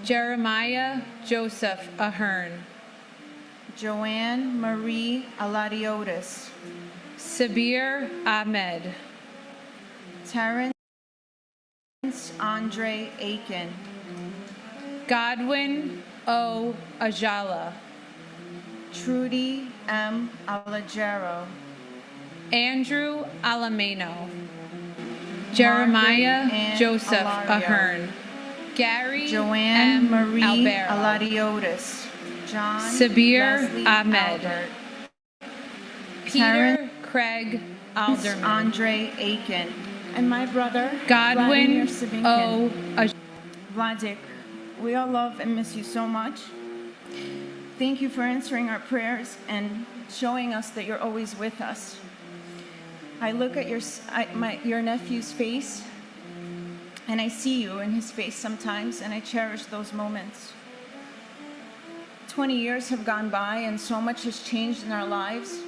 Jeremiah Joseph Ahern, Joanne Marie Aladiotis, Sabir Ahmed, Terrence Andre Aiken, Godwin O. Ajala, Trudy M. Alagero, Andrew Alameno, Jeremiah Ann Joseph Alario, Ahern, Gary Joanne M. Marie Albero, Aladiotis, John Sabir Leslie Ahmed, Albert, Peter Craig Alderman, Andre Aiken, and my brother Godwin Vladimir Savinkin. O. Vladik, we all love and miss you so much. Thank you for answering our prayers and showing us that you're always with us. I look at your nephew's face, and I see you in his face sometimes, and I cherish those moments. 20 years have gone by, and so much has changed in our lives,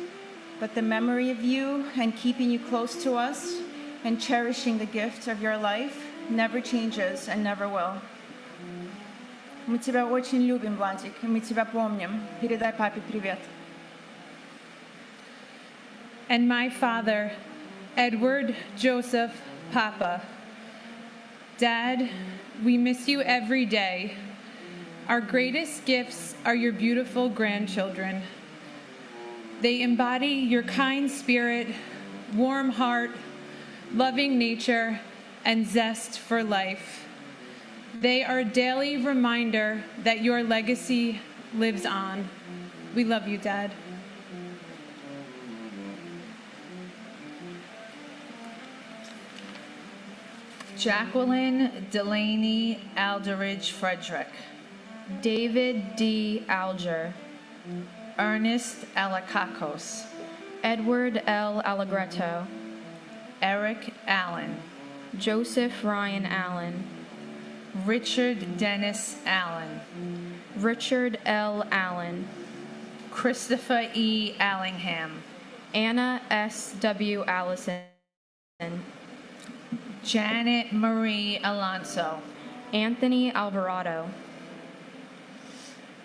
but the memory of you and keeping you close to us and cherishing the gift of your life never changes and never will. Мы тебя очень любим, Владик, и мы тебя помним. Передай папе привет. And my father, Edward Joseph Papa. Dad, we miss you every day. Our greatest gifts are your beautiful grandchildren. They embody your kind spirit, warm heart, loving nature, and zest for life. They are a daily reminder that your legacy lives on. We love you, Dad. Jacqueline Delaney Alderidge Frederick, David D. Alger, Ernest Alakakos, Edward L. Allegretto, Eric Allen, Joseph Ryan Allen, Richard Dennis Allen, Richard L. Allen, Christopher E. Allingham, Anna S. W. Allison, Janet Marie Alonso, Anthony Alvarado,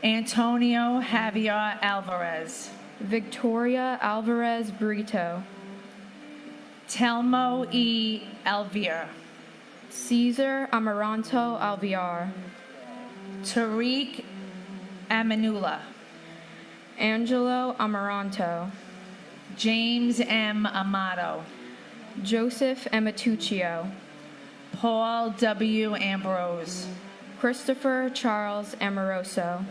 Antonio Javier Alvarez, Victoria Alvarez Brito, Telmo E. Alvier, Caesar Amaranto Alviar, Tariq Amanula, Angelo Amaranto, James M. Amato, Joseph Amatuccio, Paul W. Ambrose, Christopher Charles Amoroso,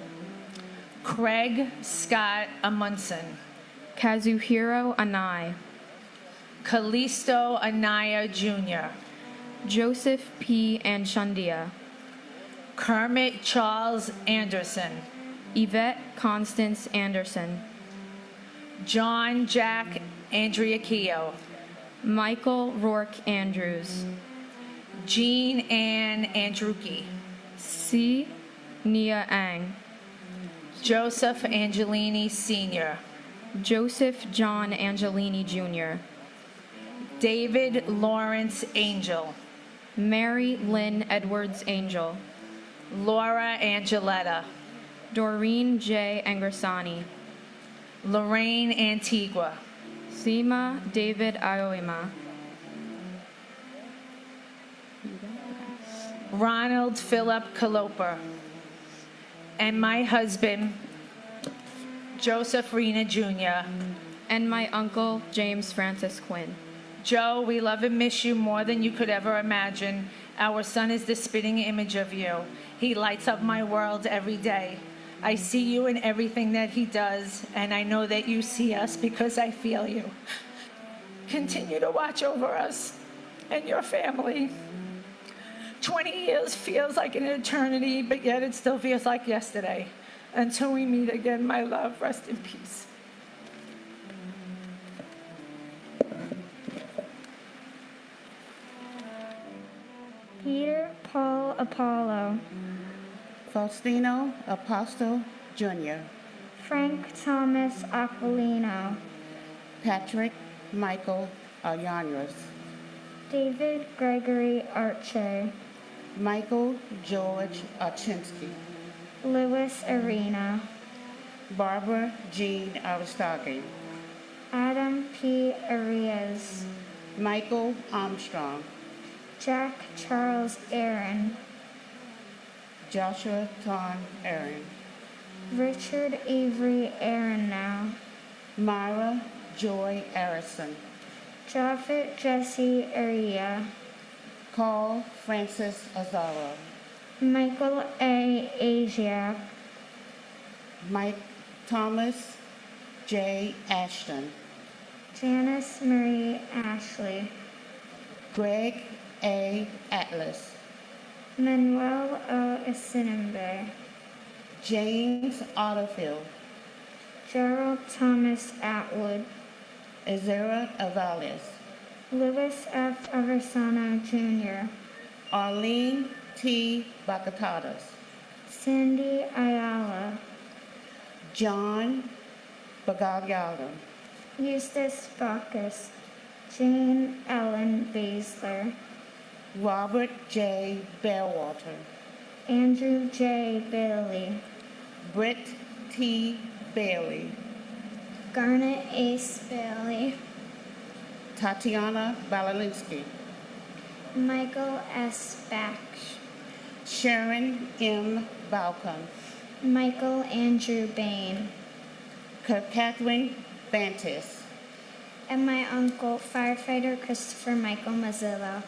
Craig Scott Amundsen, Kazuhiro Anai, Callisto Anaya Jr., Joseph P. Anchundia, Kermit Charles Anderson, Yvette Constance Anderson, John Jack Andriakio, Michael Rourke Andrews, Jean Ann Andrucki, C. Nia Ang, Joseph Angelini Sr., Joseph John Angelini Jr., David Lawrence Angel, Mary Lynn Edwards Angel, Laura Angeletta, Doreen J. Angersani, Lorraine Antigua, Sima David Aoima, Ronald Philip Caloper, and my husband, Joseph Rena Jr. and my uncle James Francis Quinn. Joe, we love and miss you more than you could ever imagine. Our son is the spitting image of you. He lights up my world every day. I see you in everything that he does, and I know that you see us because I feel you. Continue to watch over us and your family. 20 years feels like an eternity, but yet it still feels like yesterday. Until we meet again, my love, rest in peace. Peter Paul Apollo, Faustino Apostle Jr., Frank Thomas Aquilino, Patrick Michael Alyanras, David Gregory Archer, Michael George Archinsky, Louis Arena, Barbara Jean Aristoghi, Adam P. Arias, Michael Armstrong, Jack Charles Aaron, Joshua Ton Aaron, Richard Avery Aronow, Myra Joy Arison, Japhet Jesse Aria, Carl Francis Azaro, Michael A. Asiak, Mike Thomas J. Ashton, Janice Marie Ashley, Greg A. Atlas, Manuel O. Asinimbe, James Otterfield, Gerald Thomas Atwood, Ezra Avales, Louis F. Aversano Jr., Arlene T. Bacatatas, Sandy Ayala, John Bagagliano, Eustace Bacchus, Jane Ellen Basler, Robert J. Bellwater, Andrew J. Bailey, Britt T. Bailey, Garnet Ace Bailey, Tatiana Balalinsky, Michael S. Baksh, Sharon M. Balcom, Michael Andrew Bain, Catherine Bantis, and my uncle, firefighter Christopher Michael Mazzillo.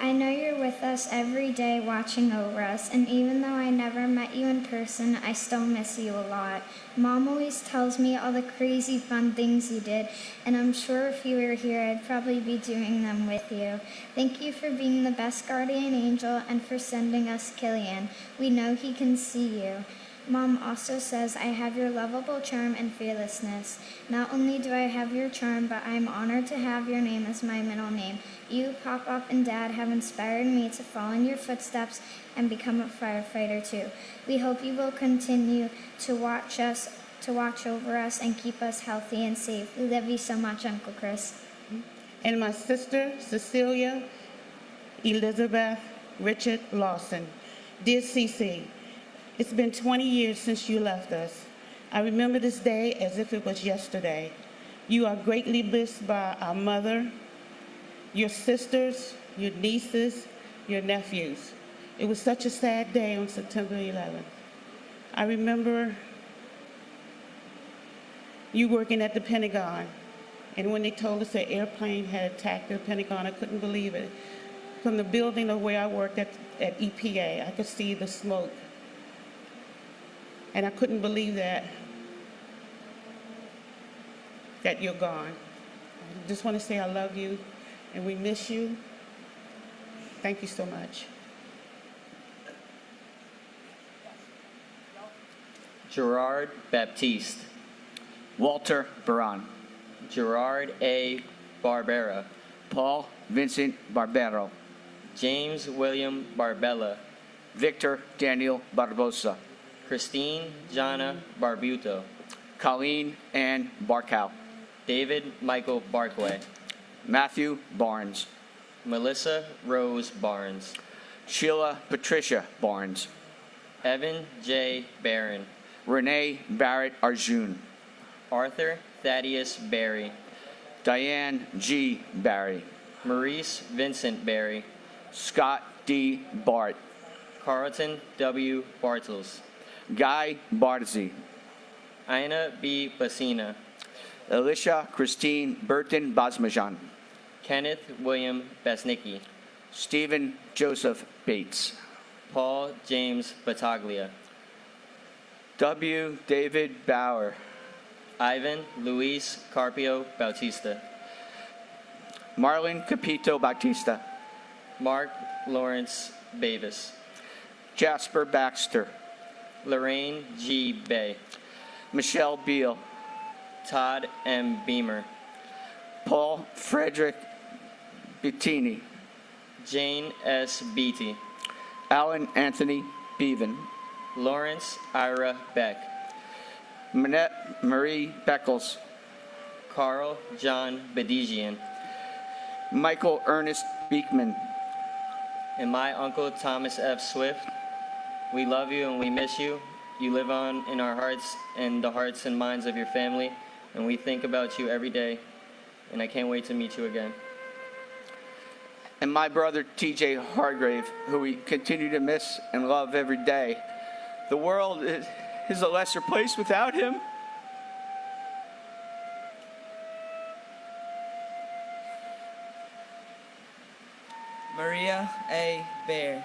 I know you're with us every day watching over us, and even though I never met you in person, I still miss you a lot. Mom always tells me all the crazy fun things you did, and I'm sure if you were here, I'd probably be doing them with you. Thank you for being the best guardian angel and for sending us Killian. We know he can see you. Mom also says I have your lovable charm and fearlessness. Not only do I have your charm, but I am honored to have your name as my middle name. You, Pop-Up, and Dad have inspired me to follow in your footsteps and become a firefighter too. We hope you will continue to watch over us, and keep us healthy and safe. We love you so much, Uncle Chris. and my sister Cecilia Elizabeth Richard Lawson. Dear Cece, it's been 20 years since you left us. I remember this day as if it was yesterday. You are greatly missed by our mother, your sisters, your nieces, your nephews. It was such a sad day on September 11th. I remember you working at the Pentagon, and when they told us an airplane had attacked the Pentagon, I couldn't believe it. From the building of where I worked at EPA, I could see the smoke. And I couldn't believe that you're gone. I just want to say I love you, and we miss you. Thank you so much. Gerard Baptiste, Walter Baran, Gerard A. Barbera, Paul Vincent Barbero, James William Barbella, Victor Daniel Barbosa, Christine Jana Barbuto, Colleen Ann Barkow, David Michael Barkway, Matthew Barnes, Melissa Rose Barnes, Sheila Patricia Barnes, Evan J. Barron, Renee Barrett Arjun, Arthur Thaddeus Barry, Diane G. Barry, Maurice Vincent Barry, Scott D. Bart, Carlton W. Bartels, Guy Bartzy, Ina B. Basina, Alicia Christine Burton Basmajan, Kenneth William Basnicki, Stephen Joseph Bates, Paul James Battaglia, W. David Bauer, Ivan Luis Carpio Bautista, Marlon Capito Bautista, Mark Lawrence Bavis, Jasper Baxter, Lorraine G. Bay, Michelle Beal, Todd M. Beamer, Paul Frederick Bettini, Jane S. Beatty, Alan Anthony Bevan, Lawrence Ira Beck, Manette Marie Beckles, Carl John Bedigian, Michael Ernest Beekman, and my uncle Thomas F. Swift. We love you and we miss you. You live on in our hearts and the hearts and minds of your family, and we think about you every day, and I can't wait to meet you again. And my brother TJ Hargrave, who we continue to miss and love every day. The world is a lesser place without him. Maria A. Bear,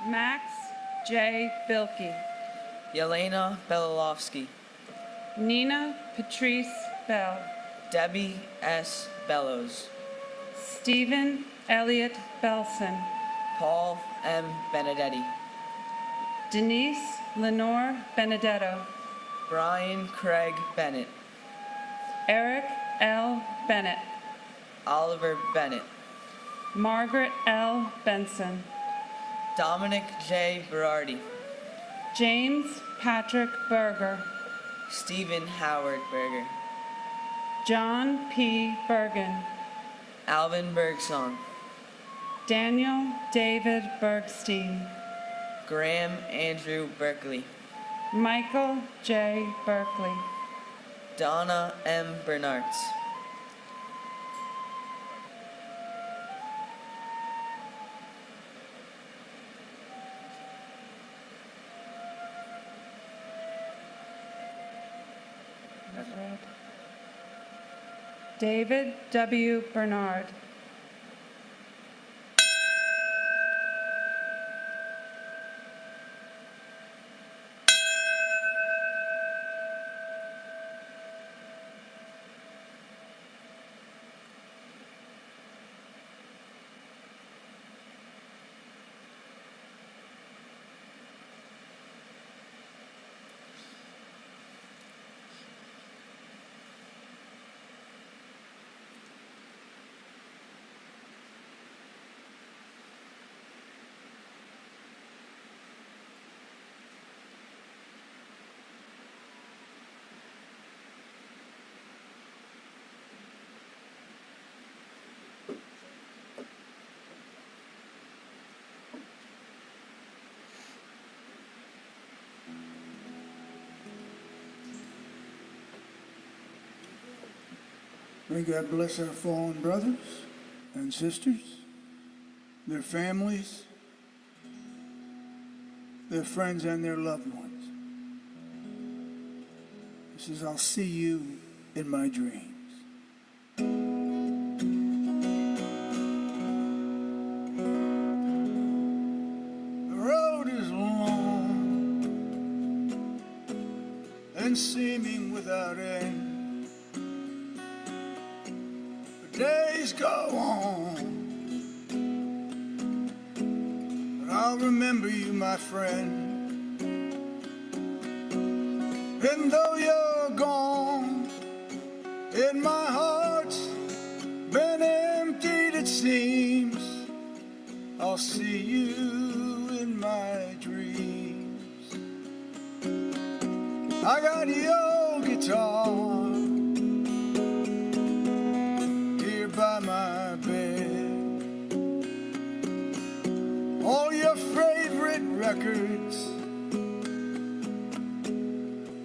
Max J. Bilkey, Yelena Belilovsky, Nina Patrice Bell, Debbie S. Bellows, Stephen Elliott Belson, Paul M. Benedetti, Denise Lenore Benedetto, Brian Craig Bennett, Eric L. Bennett, Oliver Bennett, Margaret L. Benson, Dominic J. Berardi, James Patrick Berger, Stephen Howard Berger, John P. Bergen, Alvin Bergson, Daniel David Bergstein, Graham Andrew Berkeley, Michael J. Berkeley, Donna M. Bernartz, David W. Bernard, May God bless our fallen brothers and sisters, their families, their friends, and their loved ones. This is, I'll see you in my dreams. The road is long and seeming without end. Days go on, but I'll remember you, my friend. And though you're gone, and my heart's been emptied, it seems, I'll see you in my dreams. I got your guitar by my bed, all your favorite records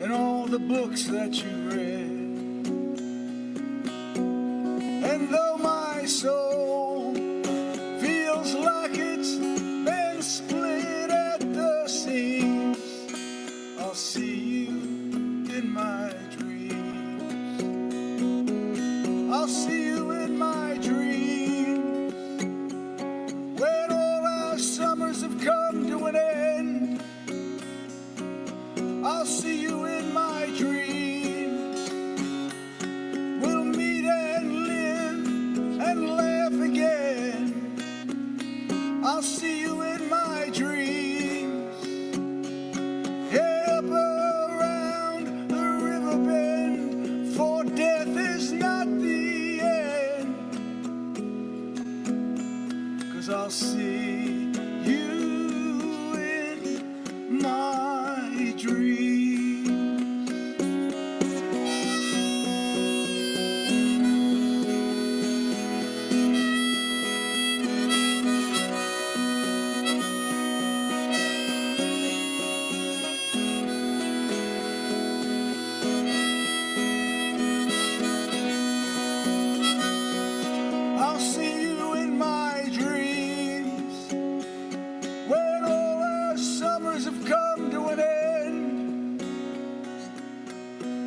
and all the books that you read. And though my soul feels like it's been split at the seams, I'll see you in my dreams. I'll see you in my dreams, when all our summers have come to an end. I'll see you in my dreams. We'll meet and live and laugh again. I'll see you in my dreams. Yeah, up around the river bend, for death is not the end. 'Cause I'll see you in my dreams.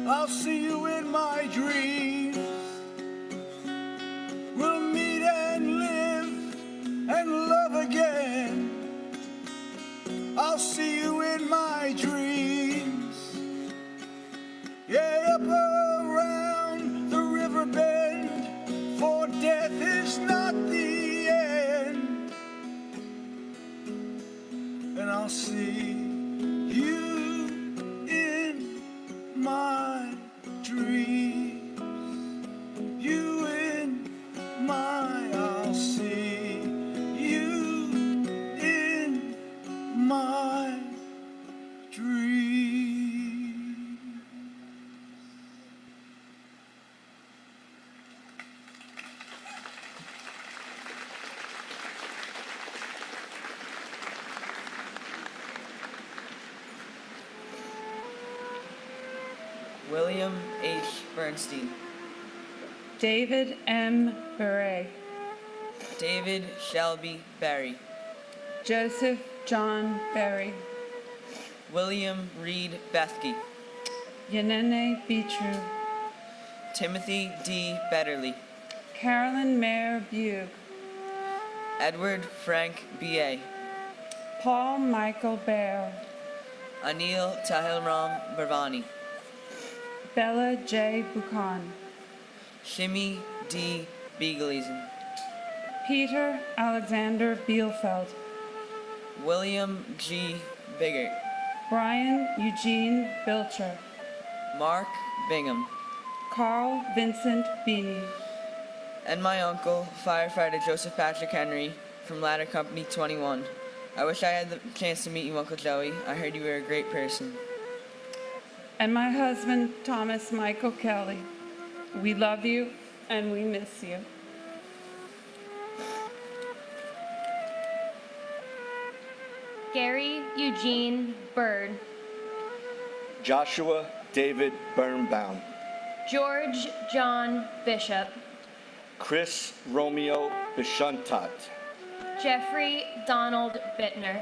I'll see you in my dreams. We'll meet and live and love again. I'll see you in my dreams. Yeah, up around the river bend, for death is not the end. And I'll see you in my dreams. You in my, I'll see you in my dreams. William H. Bernstein. David M. Beret. David Shelby Berry. Joseph John Berry. William Reed Bethke. Yanene Beetrue. Timothy D. Betterly. Carolyn Mayer Bugh. Edward Frank B.A. Paul Michael Bear. Anil Tahilram Bharvani. Bella J. Buchan. Shimi D. Beagleisen. Peter Alexander Bielfeld. William G. Biggert. Brian Eugene Bilcher. Mark Bingham. Carl Vincent Beanie. And my uncle, firefighter Joseph Patrick Henry from Ladder Company 21. I wish I had the chance to meet you, Uncle Joey. I heard you were a great person. And my husband, Thomas Michael Kelly. We love you and we miss you. Gary Eugene Bird. Joshua David Birnbaum. George John Bishop. Chris Romeo Bishuntat. Jeffrey Donald Bittner.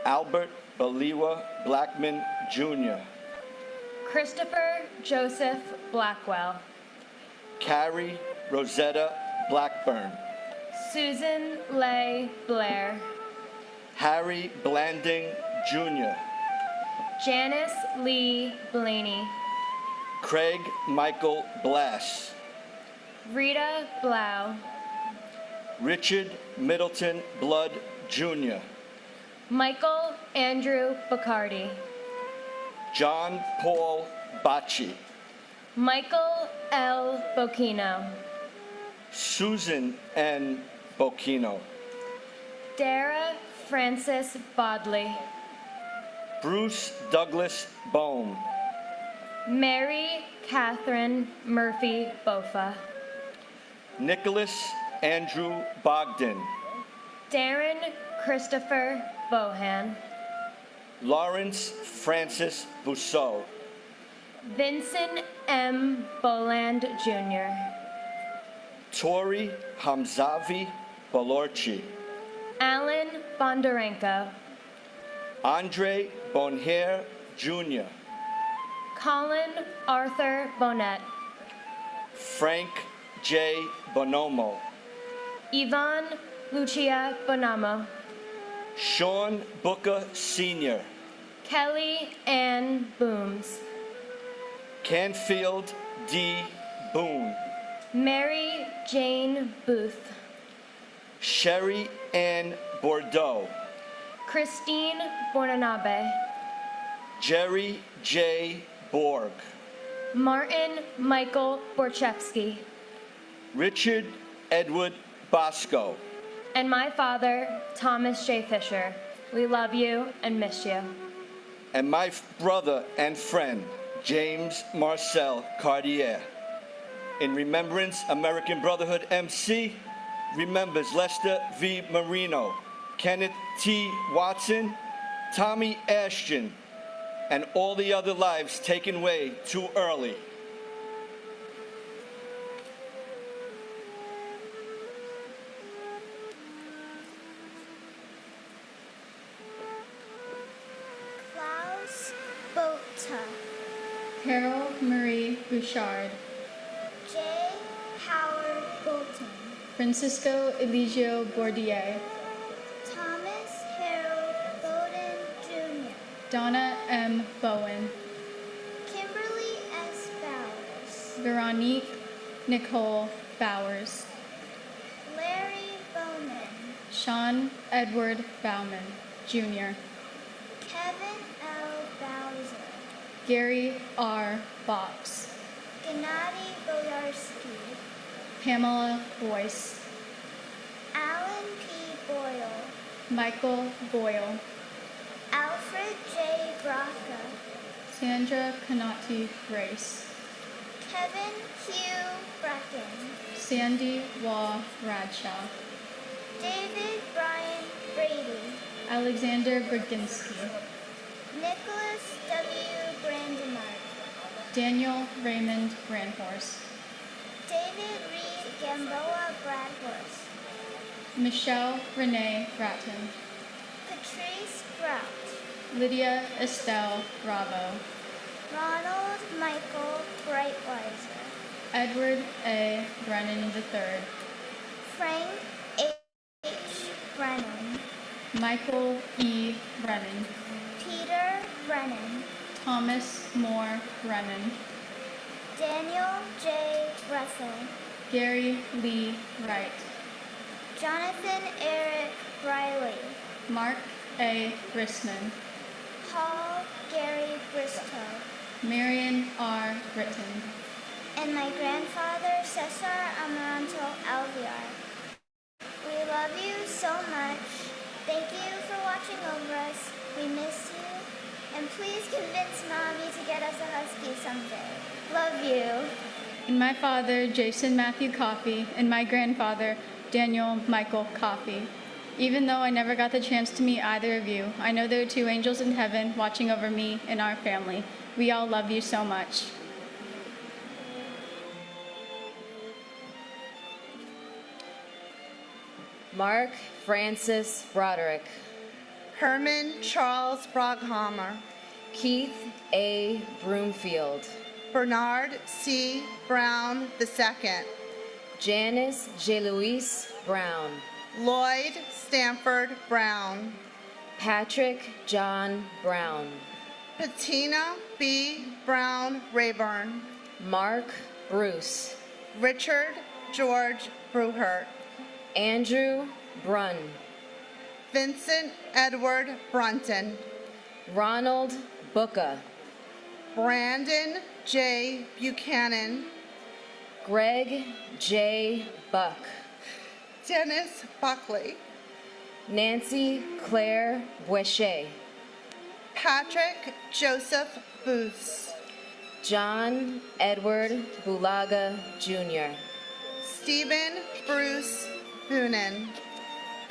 Albert Baliwa Blackman Jr. Christopher Joseph Blackwell. Carrie Rosetta Blackburn. Susan Leigh Blair. Harry Blanding Jr. Janice Lee Blaney. Craig Michael Blass. Rita Blau. Richard Middleton Blood Jr. Michael Andrew Bacardi. John Paul Bacci. Michael L. Bocchino. Susan N. Bocchino. Dara Francis Bodley. Bruce Douglas Bone. Mary Catherine Murphy Bofa. Nicholas Andrew Bogdan. Darren Christopher Bohan. Lawrence Francis Bousseau. Vincent M. Boland Jr. Tori Hamzavi Balorchi. Alan Bondarenko. Andre Bonhair Jr. Colin Arthur Bonnet. Frank J. Bonomo. Yvonne Lucia Bonamo. Sean Booker Sr. Kelly Ann Booms. Canfield D. Boone. Mary Jane Booth. Sherry Ann Bordeaux. Christine Bornanabe. Jerry J. Borg. Martin Michael Borchevsky. Richard Edward Bosco. And my father, Thomas J. Fisher. We love you and miss you. And my brother and friend, James Marcel Cartier. In remembrance, American Brotherhood MC remembers Lester V. Marino, Kenneth T. Watson, Tommy Ashton, and all the other lives taken away too early. Klaus Botha. Carol Marie Bouchard, J. Howard Bolton, Francisco Eligio Bordier, Thomas Harold Bowden Jr., Donna M. Bowen, Kimberly S. Bowers, Veronique Nicole Bowers, Larry Bowman, Sean Edward Bauman, Jr., Kevin L. Bowser, Gary R. Box, Gennady Boyarsky, Pamela Boyce, Alan P. Boyle, Michael Boyle, Alfred J. Braca, Sandra Canati Grace, Kevin Hugh Bracken, Sandy Waugh Bradshaw, David Brian Brady, Alexander Berginski, Nicholas W. Brandemart, Daniel Raymond Brandhorst, David Reed Gamboa Bradhorst, Michelle Renee Bratton, Patrice Grout, Lydia Estelle Bravo, Ronald Michael Breitweiser, Edward A. Brennan III, Frank H. Brennan, Michael E. Brennan, Peter Brennan, Thomas Moore Brennan, Daniel J. Russell, Gary Lee Wright, Jonathan Eric Briley, Mark A. Rissman, Paul Gary Bristow, Marion R. Britton, and my grandfather Cesar Amaranto Alviar. We love you so much. Thank you for watching over us. We miss you. And please convince Mommy to get us a husky someday. Love you. and my father, Jason Matthew Coffey, and my grandfather, Daniel Michael Coffey. Even though I never got the chance to meet either of you, I know there are two angels in heaven watching over me and our family. We all love you so much. Mark Francis Broderick, Herman Charles Broghammer, Keith A. Broomfield, Bernard C. Brown II, Janice J. Louise Brown, Lloyd Stanford Brown, Patrick John Brown, Patina B. Brown Rayburn, Mark Bruce, Richard George Bruhert, Andrew Brunn, Vincent Edward Brunton, Ronald Booka, Brandon J. Buchanan, Greg J. Buck, Dennis Buckley, Nancy Claire Boishet, Patrick Joseph Booth, John Edward Bulaga Jr., Stephen Bruce Boonen,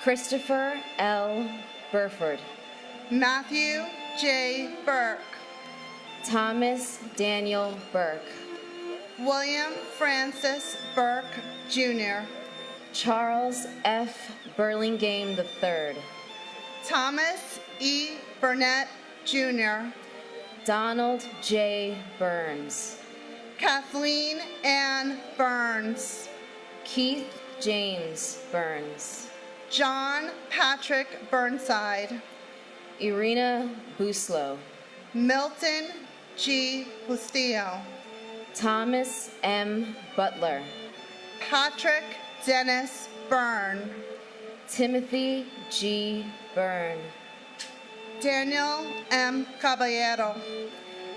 Christopher L. Burford, Matthew J. Burke, Thomas Daniel Burke, William Francis Burke, Jr., Charles F. Burlingame III, Thomas E. Burnett, Jr., Donald J. Burns, Kathleen Ann Burns, Keith James Burns, John Patrick Burnside, Irina Buslow, Milton G. Bustillo, Thomas M. Butler, Patrick Dennis Byrne, Timothy G. Byrne, Daniel M. Caballero,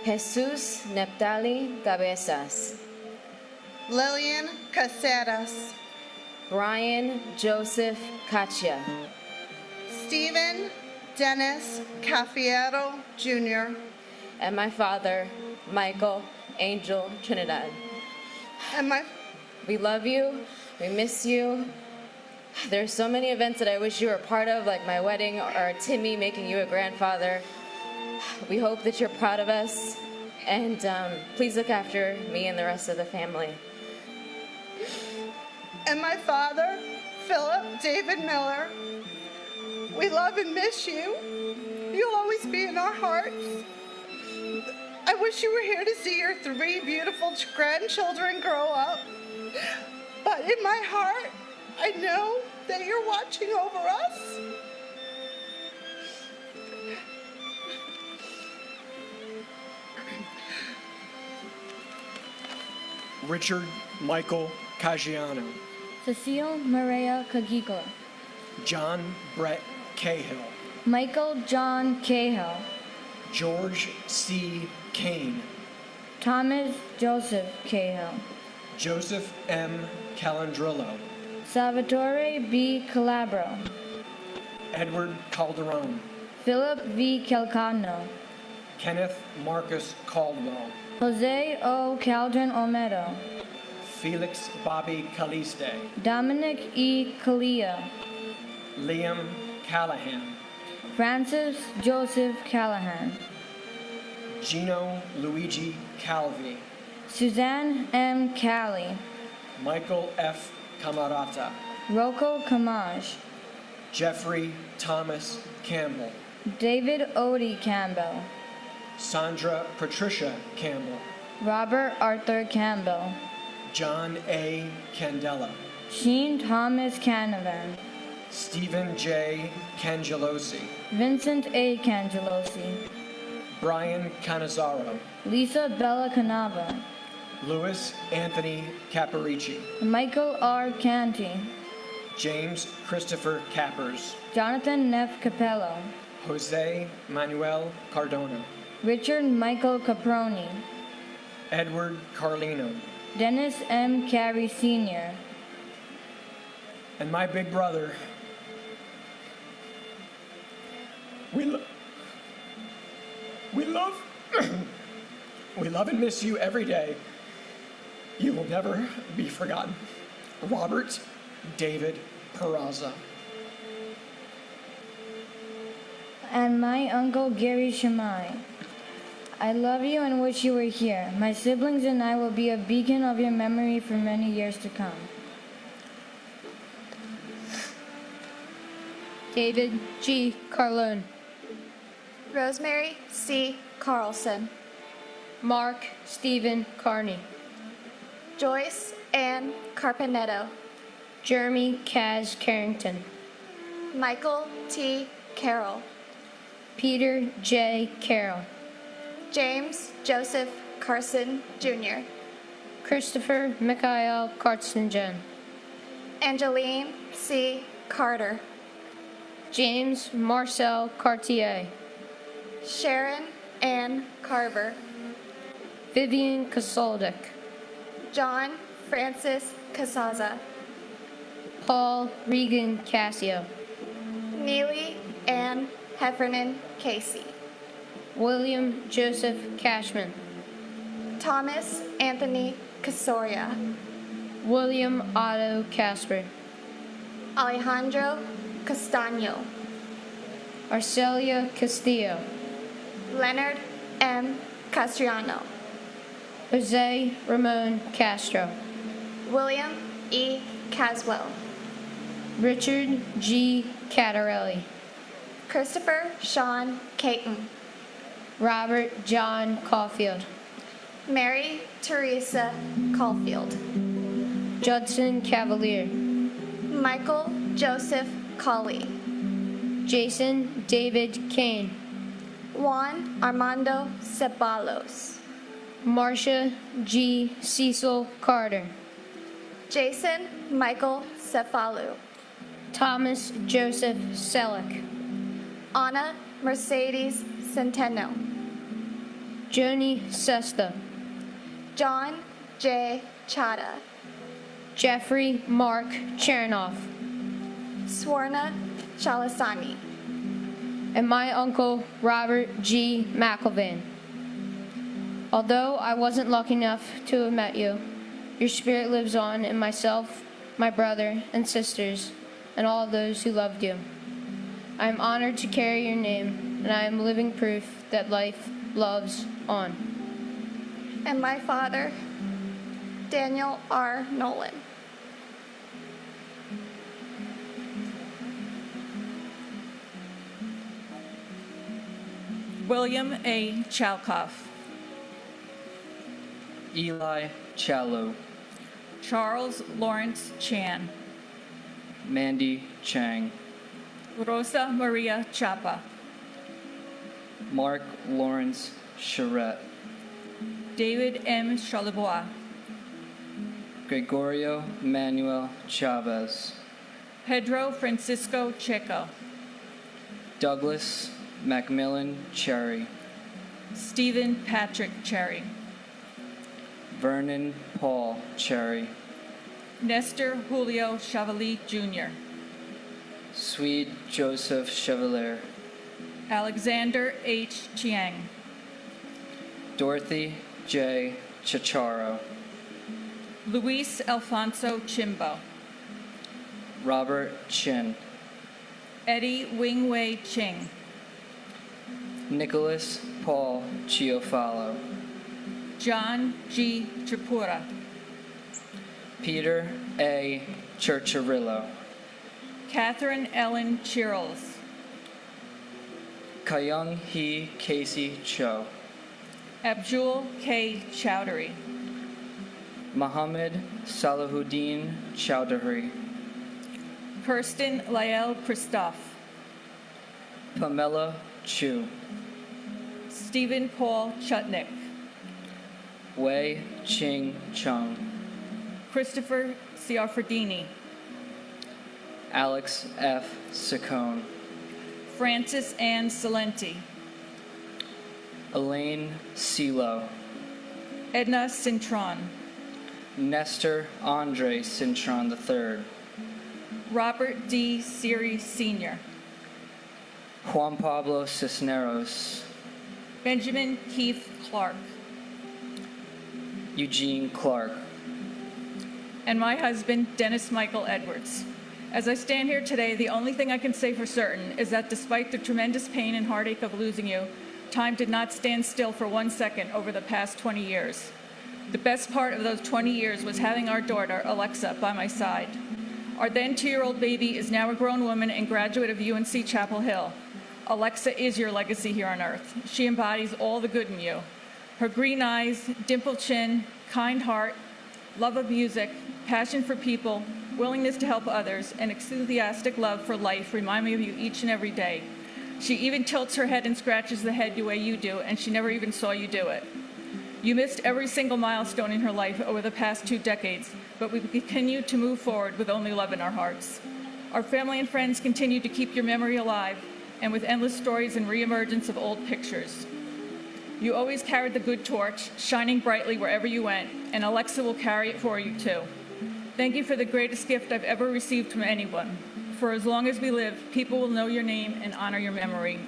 Jesus Neptali Cabezas, Lillian Caceres, Brian Joseph Cachia, Stephen Dennis Cafiero, Jr., and my father, Michael Angel Trinidad. and We love you. We miss you. There's so many events that I wish you were a part of, like my wedding or Timmy making you a grandfather. We hope that you're proud of us, and please look after me and the rest of the family. and my father, Philip David Miller. We love and miss you. You'll always be in our hearts. I wish you were here to see your 3 beautiful grandchildren grow up. But in my heart, I know that you're watching over us. Richard Michael Caggiano, Cecile Maria Cagicola, John Brett Cahill, Michael John Cahill, George C. Kane, Thomas Joseph Cahill, Joseph M. Calandrillo, Salvatore B. Calabro, Edward Calderon, Philip V. Calcano, Kenneth Marcus Caldwell, Jose O. Caldron Olmedo, Felix Bobby Caliste, Dominic E. Kalia, Liam Callahan, Francis Joseph Callahan, Gino Luigi Calvi, Suzanne M. Cali, Michael F. Camarata, Rocco Camage, Jeffrey Thomas Campbell, David Odie Campbell, Sandra Patricia Campbell, Robert Arthur Campbell, John A. Candela, Sheen Thomas Canavan, Stephen J. Cangelosi, Vincent A. Cangelosi, Brian Canizaro, Lisa Bella Canava, Louis Anthony Caparici, Michael R. Canty, James Christopher Cappers, Jonathan Neff Capello, Jose Manuel Cardona, Richard Michael Caproni, Edward Carlino, Dennis M. Carey Sr., and my big brother. We love we love and miss you every day. You will never be forgotten. Robert David Peraza. and my uncle Gary Shamai. I love you and wish you were here. My siblings and I will be a beacon of your memory for many years to come. David G. Carlone, Rosemary C. Carlson, Mark Stephen Carney, Joyce Ann Carpenetto, Jeremy Kaz Carrington, Michael T. Carroll, Peter J. Carroll, James Joseph Carson Jr., Christopher Mikhail Kartzingen, Angeline C. Carter, James Marcel Cartier, Sharon Ann Carver, Vivian Kasoldik, John Francis Casaza, Paul Regan Cassio, Neely Ann Heffernan Casey, William Joseph Cashman, Thomas Anthony Casoria, William Otto Casper, Alejandro Castaño, Arcelia Castillo, Leonard M. Castriano, Jose Ramon Castro, William E. Caswell, Richard G. Cattarelli, Christopher Sean Caton, Robert John Caulfield, Mary Teresa Caulfield, Judson Cavalier, Michael Joseph Colley, Jason David Kane, Juan Armando Ceballos, Marcia G. Cecil Carter, Jason Michael Cefalu, Thomas Joseph Selleck, Anna Mercedes Centeno, Joni Sesta, John J. Chada, Jeffrey Mark Chernoff, Swarna Chalasani, and my uncle Robert G. McElvain. Although I wasn't lucky enough to have met you, your spirit lives on in myself, my brother and sisters, and all those who loved you. I am honored to carry your name, and I am living proof that life loves on. and my father, Daniel R. Nolan. William A. Chalkoff, Eli Chalo, Charles Lawrence Chan, Mandy Chang, Rosa Maria Chapa, Mark Lawrence Charette, David M. Charlebois, Gregorio Manuel Chavez, Pedro Francisco Checo, Douglas Macmillan Cherry, Stephen Patrick Cherry, Vernon Paul Cherry, Nestor Julio Chevalier Jr., Swede Joseph Chevalier, Alexander H. Chiang, Dorothy J. Chicharo, Luis Alfonso Chimbo, Robert Chin, Eddie Wing-Wei Ching, Nicholas Paul Chiofalo, John G. Tripura, Peter A. Churchirillo, Catherine Ellen Chirls, Kayung Hee Casey Cho, Abdul K. Chowdhury, Mohammed Salahuddin Chowdhury, Kirsten Lael Christophe, Pamela Chu, Stephen Paul Chutnick, Wei Ching Chung, Christopher Ciaffredini, Alex F. Saccone, Francis Ann Salenti, Elaine Silo, Edna Cintron, Nestor Andre Cintron III, Robert D. Siri Sr., Juan Pablo Cisneros, Benjamin Keith Clark, Eugene Clark, and my husband, Dennis Michael Edwards. As I stand here today, the only thing I can say for certain is that despite the tremendous pain and heartache of losing you, time did not stand still for 1 second over the past 20 years. The best part of those 20 years was having our daughter, Alexa, by my side. Our then 2-year-old baby is now a grown woman and graduate of UNC Chapel Hill. Alexa is your legacy here on earth. She embodies all the good in you. Her green eyes, dimpled chin, kind heart, love of music, passion for people, willingness to help others, and enthusiastic love for life remind me of you each and every day. She even tilts her head and scratches the head the way you do, and she never even saw you do it. You missed every single milestone in her life over the past 2 decades, but we continue to move forward with only love in our hearts. Our family and friends continue to keep your memory alive, and with endless stories and reemergence of old pictures. You always carried the good torch, shining brightly wherever you went, and Alexa will carry it for you too. Thank you for the greatest gift I've ever received from anyone. For as long as we live, people will know your name and honor your memory.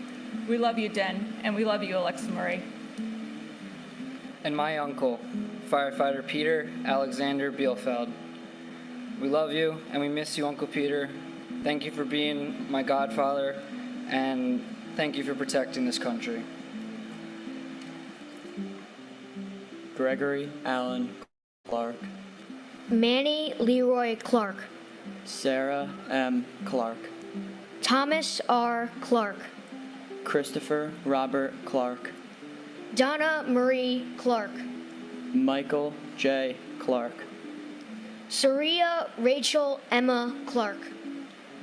We love you, Den, and we love you, Alexa Marie. and my uncle, firefighter Peter Alexander Bielfeld. We love you and we miss you, Uncle Peter. Thank you for being my godfather, and thank you for protecting this country. Gregory Allen Clark, Manny Leroy Clark, Sarah M. Clark, Thomas R. Clark, Christopher Robert Clark, Donna Marie Clark, Michael J. Clark, Saria Rachel Emma Clark,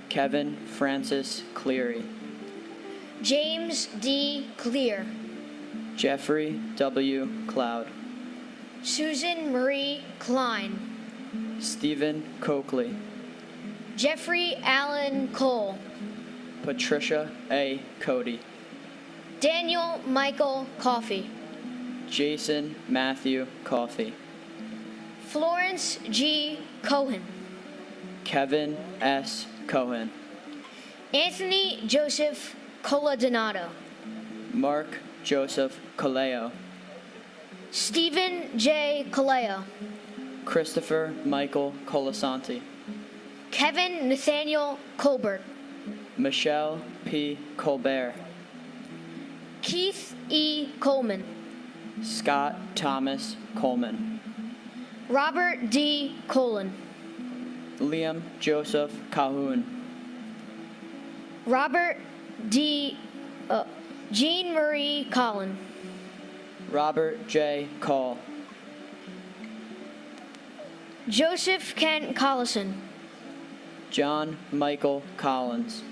Kevin Francis Cleary, James D. Clear, Jeffrey W. Cloud, Susan Marie Klein, Stephen Coakley, Jeffrey Allen Cole, Patricia A. Cody, Daniel Michael Coffey, Jason Matthew Coffey, Florence G. Cohen, Kevin S. Cohen, Anthony Joseph Coladonato, Mark Joseph Kaleo, Stephen J. Kaleo, Christopher Michael Colasanti, Kevin Nathaniel Colbert, Michelle P. Colbert, Keith E. Coleman, Scott Thomas Coleman, Robert D. Colon, Liam Joseph Calhoun, Robert D. Jean Marie Collin, Robert J. Call, Joseph Kent Collison. John Michael Collins.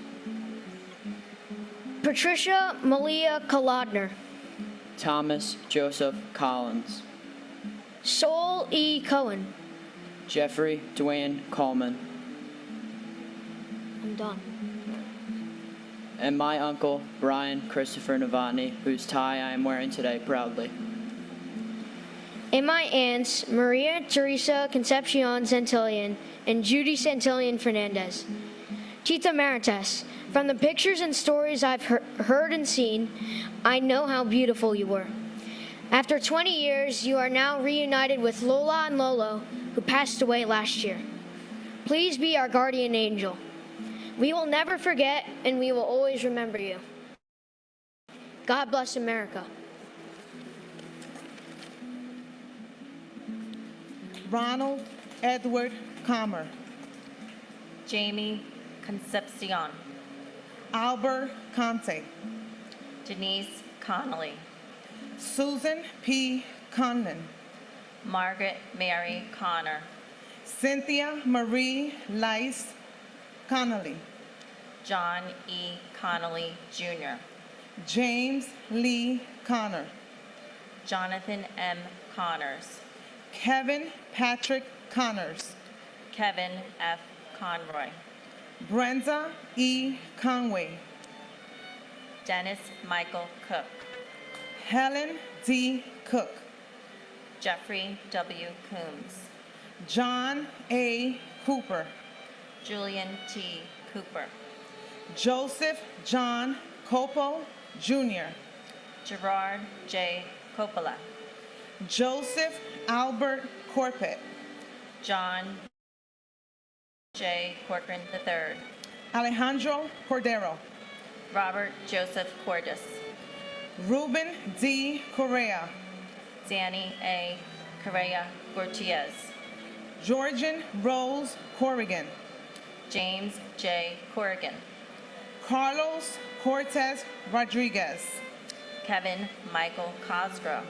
Patricia Malia Kolodner. Thomas Joseph Collins. Sol E. Cohen. Jeffrey Dwayne Coleman. I'm done. And my uncle, Brian Christopher Novotny, whose tie I am wearing today proudly. And my aunts, Maria Teresa Concepcion Santillan and Judy Santillan Fernandez. Tita Maritas, from the pictures and stories I've heard and seen, I know how beautiful you were. After 20 years, you are now reunited with Lola and Lolo, who passed away last year. Please be our guardian angel. We will never forget, and we will always remember you. God bless America. Ronald Edward Comer. Jamie Concepcion. Albert Conte. Denise Connolly. Susan P. Conlon. Margaret Mary Connor. Cynthia Marie Lice Connolly. John E. Connolly, Jr. James Lee Connor. Jonathan M. Connors. Kevin Patrick Connors. Kevin F. Conroy. Brenda E. Conway. Dennis Michael Cook. Helen D. Cook. Jeffrey W. Coombs. John A. Cooper. Julian T. Cooper. Joseph John Copo, Jr. Gerard J. Coppola. Joseph Albert Corpet. John J. Corcoran III. Alejandro Cordero. Robert Joseph Cordis. Ruben D. Correa. Danny A. Correa Gutierrez. Georgian Rose Corrigan. James J. Corrigan. Carlos Cortez Rodriguez. Kevin Michael Cosgrove.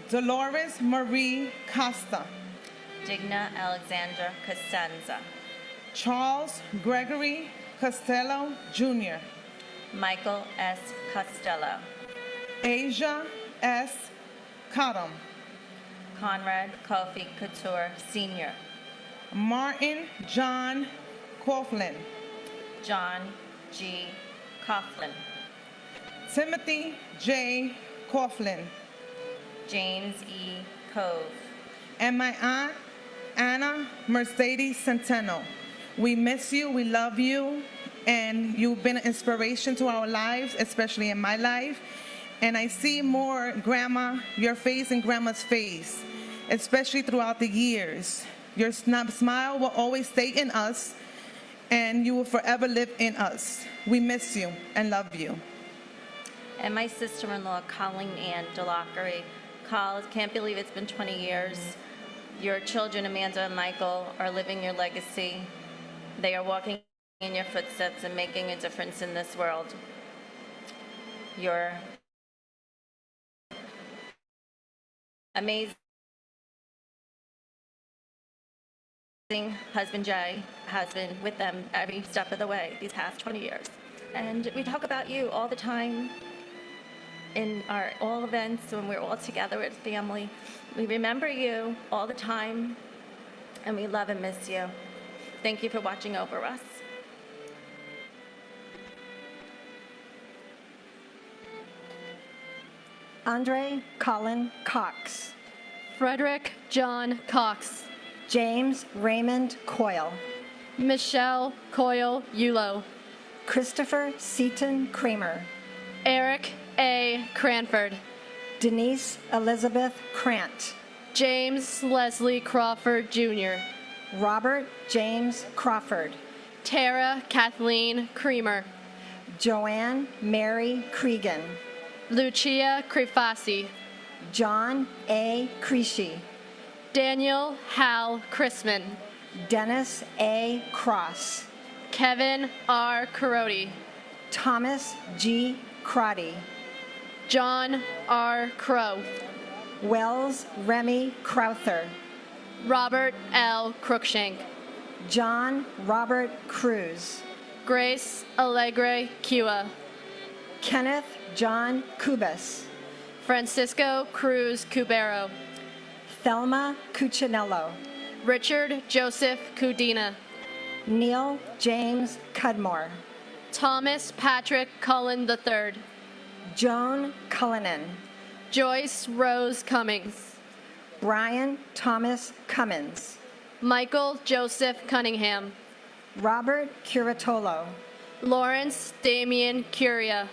Dolores Marie Costa. Digna Alexandra Costanza. Charles Gregory Costello, Jr. Michael S. Costello. Asia S. Cottom. Conrad Kofi Couture, Sr. Martin John Coughlin. John G. Coughlin. Timothy J. Coughlin. James E. Cove. And my aunt, Anna Mercedes Centeno. We miss you, we love you, and you've been an inspiration to our lives, especially in my life. And I see more Grandma, your face and Grandma's face, especially throughout the years. Your smile will always stay in us, and you will forever live in us. We miss you and love you. And my sister-in-law, Colleen Ann DeLockery. Col, can't believe it's been 20 years. Your children, Amanda and Michael, are living your legacy. They are walking in your footsteps and making a difference in this world. Your amazing husband, Jay, has been with them every step of the way these past 20 years. And we talk about you all the time in our all events when we're all together as family. We remember you all the time, and we love and miss you. Thank you for watching over us. Andre Colin Cox. Frederick John Cox. James Raymond Coyle. Michelle Coyle Yulo. Christopher Seaton Kramer. Eric A. Cranford. Denise Elizabeth Krant. James Leslie Crawford, Jr. Robert James Crawford. Tara Kathleen Creamer. Joanne Mary Cregan. Lucia Crefasi. John A. Creasy. Daniel Hal Chrisman. Dennis A. Cross. Kevin R. Carodi. Thomas G. Crotty. John R. Crow. Wells Remy Crowther. Robert L. Crookshank. John Robert Cruz. Grace Alegre Kua. Kenneth John Cubas. Francisco Cruz Cubero. Thelma Cuccinello. Richard Joseph Cudina. Neil James Cudmore. Thomas Patrick Cullen III. Joan Cullinan. Joyce Rose Cummings. Brian Thomas Cummins. Michael Joseph Cunningham. Robert Curatolo. Lawrence Damian Curia.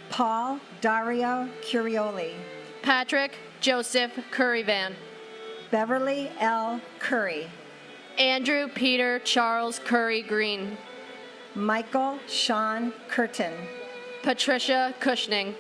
Paul Dario Curioli. Patrick Joseph Curryvan. Beverly L. Curry. Andrew Peter Charles Curry Green. Michael Sean Curtin. Patricia Cushning.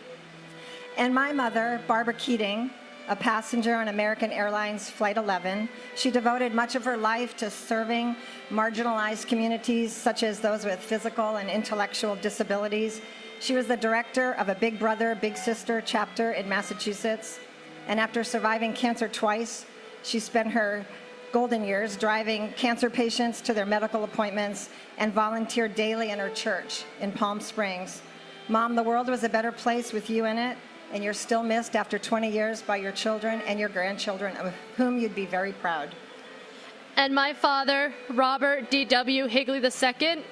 And my mother, Barbara Keating, a passenger on American Airlines Flight 11. She devoted much of her life to serving marginalized communities, such as those with physical and intellectual disabilities. She was the director of a Big Brother, Big Sister chapter in Massachusetts. And after surviving cancer twice, she spent her golden years driving cancer patients to their medical appointments and volunteered daily in her church in Palm Springs. Mom, the world was a better place with you in it, and you're still missed after 20 years by your children and your grandchildren, of whom you'd be very proud. And my father, Robert D.W. Higley II.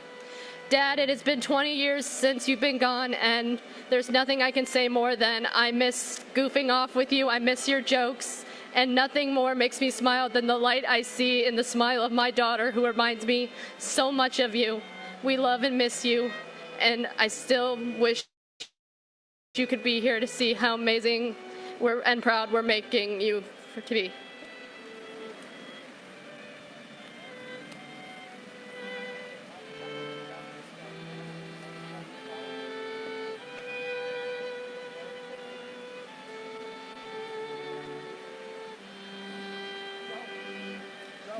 Dad, it has been 20 years since you've been gone, and there's nothing I can say more than I miss goofing off with you. I miss your jokes, and nothing more makes me smile than the light I see in the smile of my daughter, who reminds me so much of you. We love and miss you, and I still wish you could be here to see how amazing and proud we're making you to be.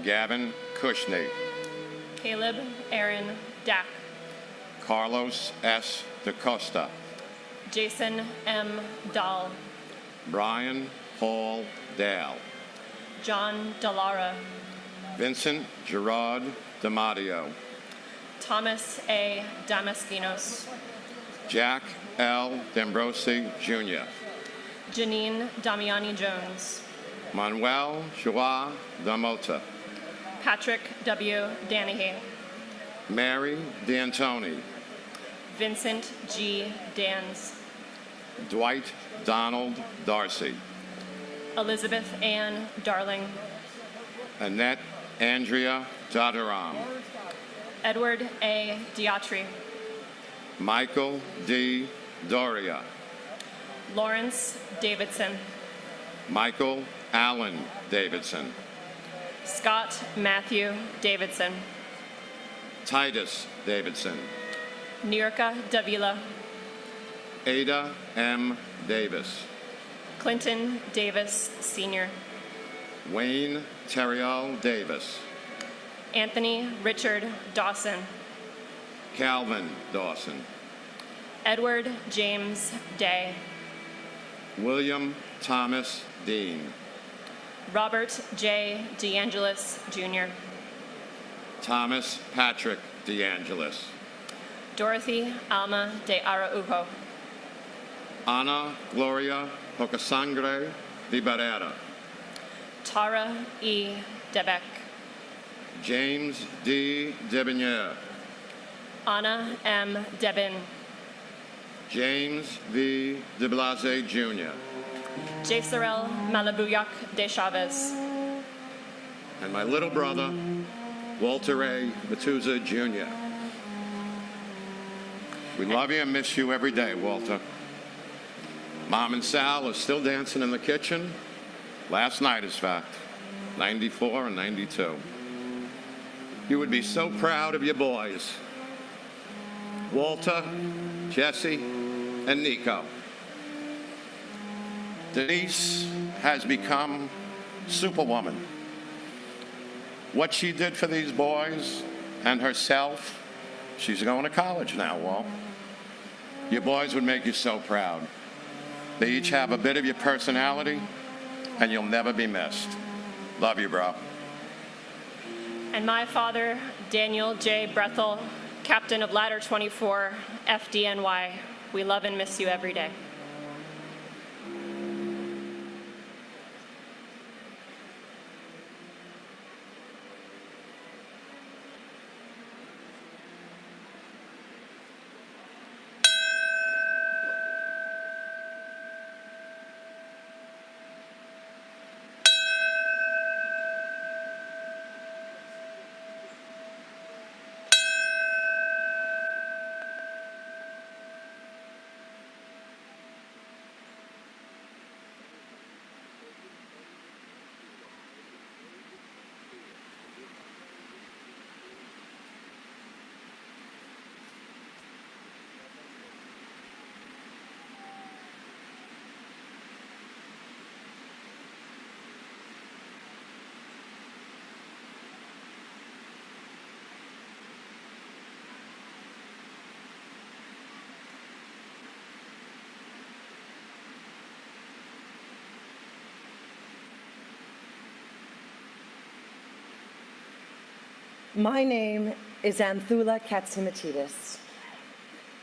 Gavin Cushney. Caleb Aaron Dack. Carlos S. DaCosta. Jason M. Dahl. Brian Paul Dale. John Dallara. Vincent Gerard DiMatteo. Thomas A. Damaskinos. Jack L. D'Ambrosi Jr. Janine Damiani Jones. Manuel Joa Damota. Patrick W. Danahy. Mary D'Antoni. Vincent G. Dans. Dwight Donald Darcy. Elizabeth Ann Darling. Annette Andrea Dadaram. Edward A. Diatri. Michael D. Doria. Lawrence Davidson. Michael Allen Davidson. Scott Matthew Davidson. Titus Davidson. Nirka Davila. Ada M. Davis. Clinton Davis Sr. Wayne Terrial Davis. Anthony Richard Dawson. Calvin Dawson. Edward James Day. William Thomas Dean. Robert J. DeAngelis Jr. Thomas Patrick DeAngelis. Dorothy Alma de Araujo. Ana Gloria Pocasangre de Barrera. Tara E. Debeck. James D. Debonier. Anna M. Debin. James V. de Blase Jr. Jesarel Malabuyak de Chavez. And my little brother, Walter A. Matuza Jr. We love you and miss you every day, Walter. Mom and Sal are still dancing in the kitchen. Last night, in fact, 94 and 92. You would be so proud of your boys. Walter, Jesse, and Nico. Denise has become Superwoman. What she did for these boys and herself, she's going to college now, Walt. Your boys would make you so proud. They each have a bit of your personality, and you'll never be missed. Love you, bro. And my father, Daniel J. Brethel, captain of Ladder 24, FDNY. We love and miss you every day. My name is Anthula Katsimatidis.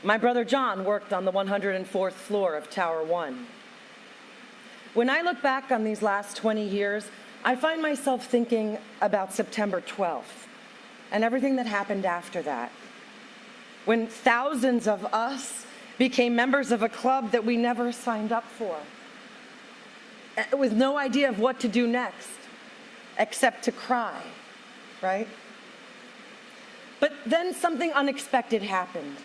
My brother John worked on the 104th floor of Tower 1. When I look back on these last 20 years, I find myself thinking about September 12th and everything that happened after that, when thousands of us became members of a club that we never signed up for, with no idea of what to do next, except to cry, right? But then something unexpected happened.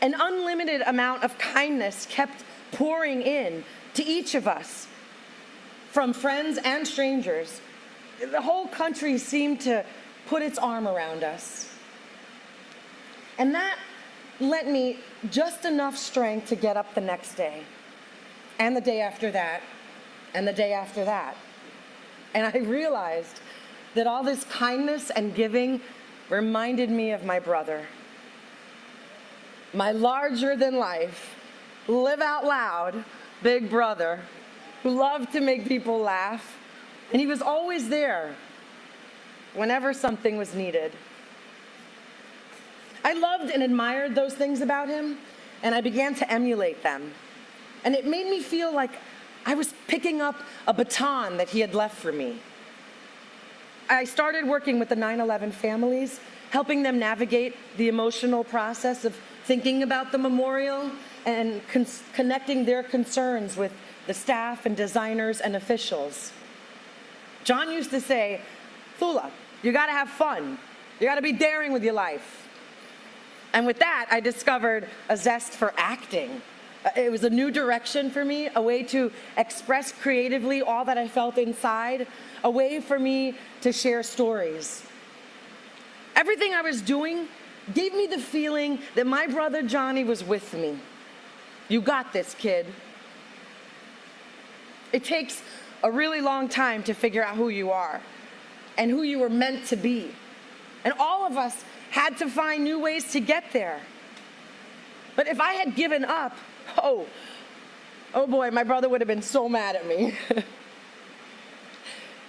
An unlimited amount of kindness kept pouring in to each of us, from friends and strangers. The whole country seemed to put its arm around us. And that lent me just enough strength to get up the next day, and the day after that, and the day after that. And I realized that all this kindness and giving reminded me of my brother, my larger-than-life, live out loud big brother who loved to make people laugh, and he was always there whenever something was needed. I loved and admired those things about him, and I began to emulate them. And it made me feel like I was picking up a baton that he had left for me. I started working with the 9/11 families, helping them navigate the emotional process of thinking about the memorial and connecting their concerns with the staff and designers and officials. John used to say, "Thula, you gotta have fun. You gotta be daring with your life." And with that, I discovered a zest for acting. It was a new direction for me, a way to express creatively all that I felt inside, a way for me to share stories. Everything I was doing gave me the feeling that my brother Johnny was with me. You got this, kid. It takes a really long time to figure out who you are and who you were meant to be. And all of us had to find new ways to get there. But if I had given up, oh boy, my brother would have been so mad at me.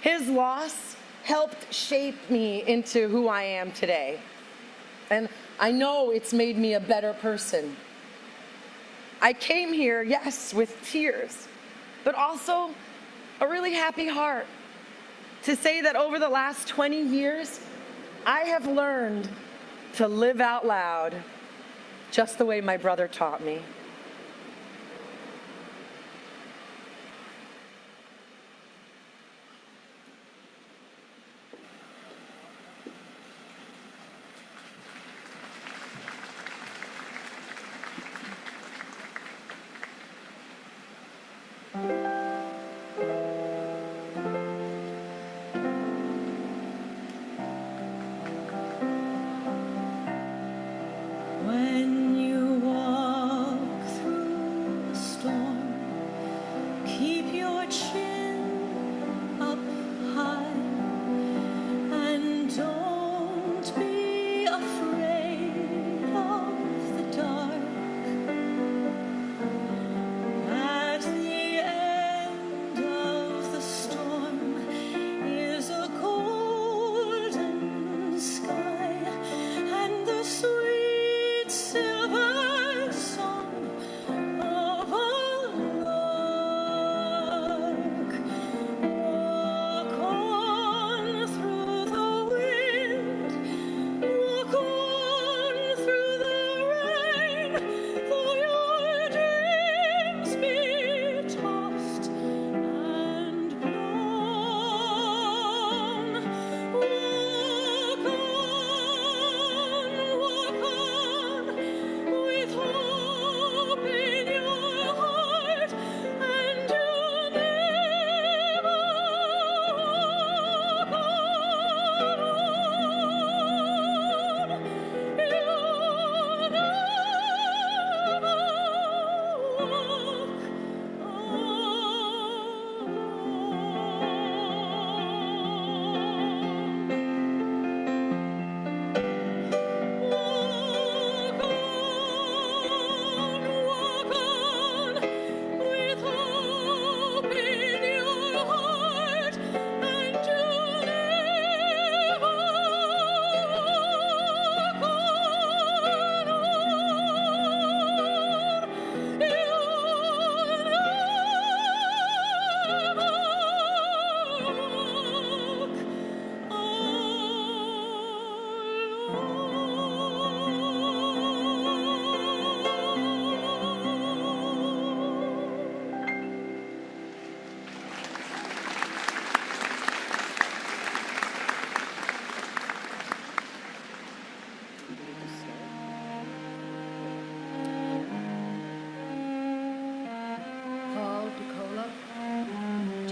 His loss helped shape me into who I am today. And I know it's made me a better person. I came here, yes, with tears, but also a really happy heart to say that over the last 20 years, I have learned to live out loud just the way my brother taught me. When you walk through a storm, keep your chin up high and don't be afraid of the dark. At the end of the storm is a golden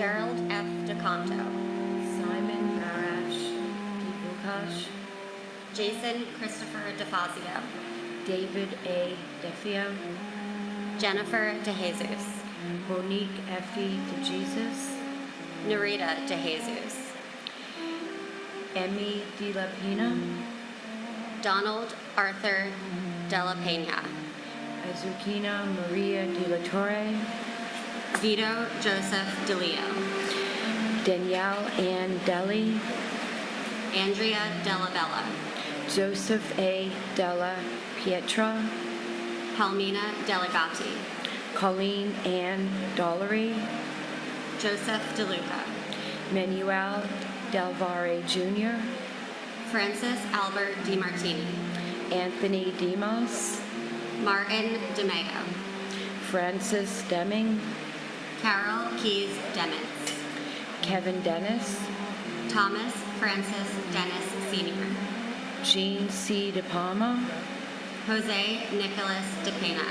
Gerald F. DeConto, Simon Barash Divukash, Jason Christopher DeFazio, David A. DeFio, Jennifer DeJesus, Monique Effie DeJesus, Narita DeJesus, Emmy De La Pena, Donald Arthur De La Pena, Azucena Maria De La Torre, Vito Joseph DeLeo, Danielle Ann Deli, Andrea Della Bella, Joseph A. Della Pietra, Palmina Delegati, Colleen Ann Dollery, Joseph DeLuca, Manuel Del Valle Jr., Francis Albert DiMartini, Anthony Demos, Martin DeMayo, Francis Deming, Carol Keys Demitz, Kevin Dennis, Thomas Francis Dennis Sr., Jean C. De Palma, Jose Nicholas DePena,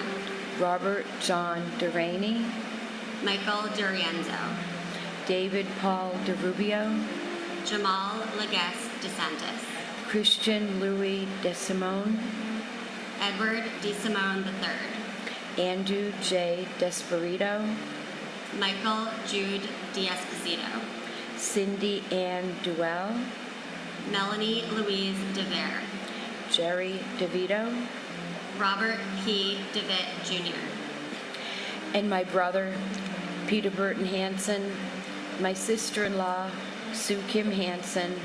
Robert John DeRaney, Michael DiRienzo, David Paul DeRubio, Jamal Legues DeSantis, Christian Louis DeSimone, Edward DeSimone III, Andrew J. Desperito, Michael Jude D'Esposito, Cindy Ann Duell, Melanie Louise DeVere, Jerry DeVito, Robert P. DeVitt Jr., and my brother, Peter Burton Hansen, my sister-in-law, Sue Kim Hansen,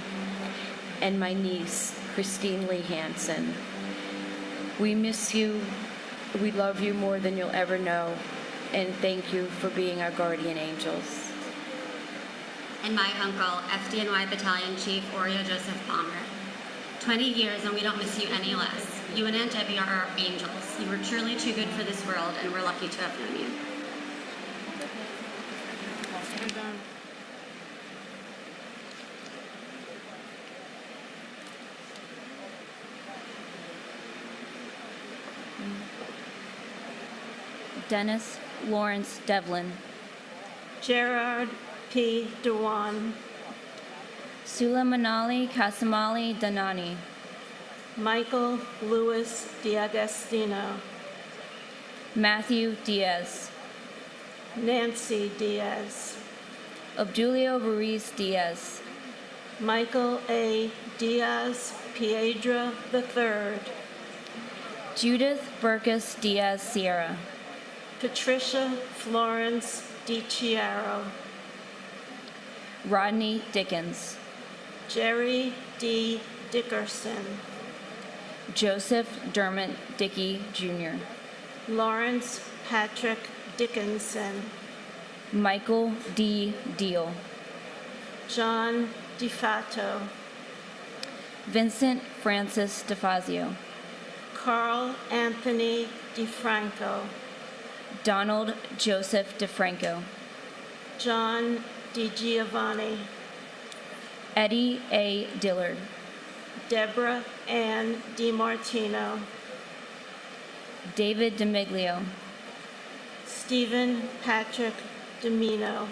and my niece, Christine Lee Hansen. We miss you. We love you more than you'll ever know. And thank you for being our guardian angels. and my uncle, FDNY Battalion Chief Oreo Joseph Palmer. 20 years and we don't miss you any less. You and Aunt Debbie are our angels. You were truly too good for this world, and we're lucky to have known you. Dennis Lawrence Devlin, Gerard P. Dewan, Sulamanali Kasamali Danani, Michael Louis D'Agostino, Matthew Diaz, Nancy Diaz, Obdulio Ruiz Diaz, Michael A. Diaz Piedra III, Judith Burkus Diaz Sierra, Patricia Florence DiChiaro, Rodney Dickens, Jerry D. Dickerson, Joseph Dermot Dickey Jr., Lawrence Patrick Dickinson, Michael D. Deal, John DeFato, Vincent Francis DeFazio, Carl Anthony DeFranco, Donald Joseph DeFranco, John DiGiovanni, Eddie A. Dillard, Deborah Ann DiMartino, David DeMiglio, Stephen Patrick Domino,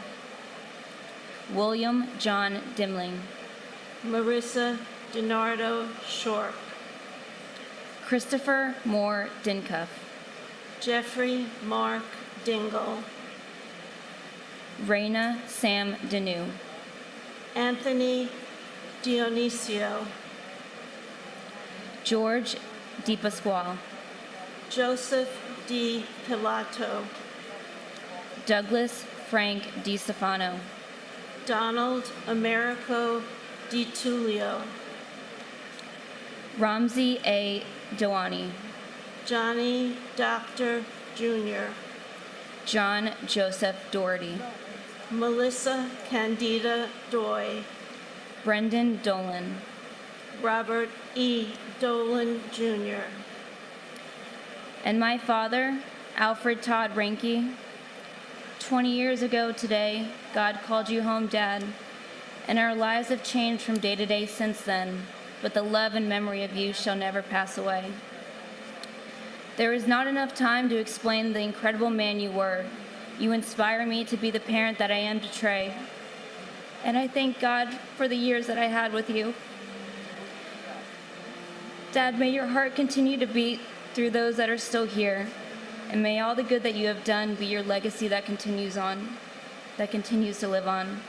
William John Dimling, Marissa DiNardo Shorp, Christopher Moore Dincuff, Jeffrey Mark Dingle, Raina Sam Deneau, Anthony Dionisio, George DePasquale, Joseph D. Pilato, Douglas Frank DiStefano, Donald Americo DiTullio, Ramsey A. Dewani, Johnny Doctor Jr., John Joseph Doherty, Melissa Candida Doy, Brendan Dolan, Robert E. Dolan Jr., and my father, Alfred Todd Ranke. 20 years ago today, God called you home, Dad, and our lives have changed from day to day since then, but the love and memory of you shall never pass away. There is not enough time to explain the incredible man you were. You inspire me to be the parent that I am to Trey. And I thank God for the years that I had with you. Dad, may your heart continue to beat through those that are still here. And may all the good that you have done be your legacy that continues to live on.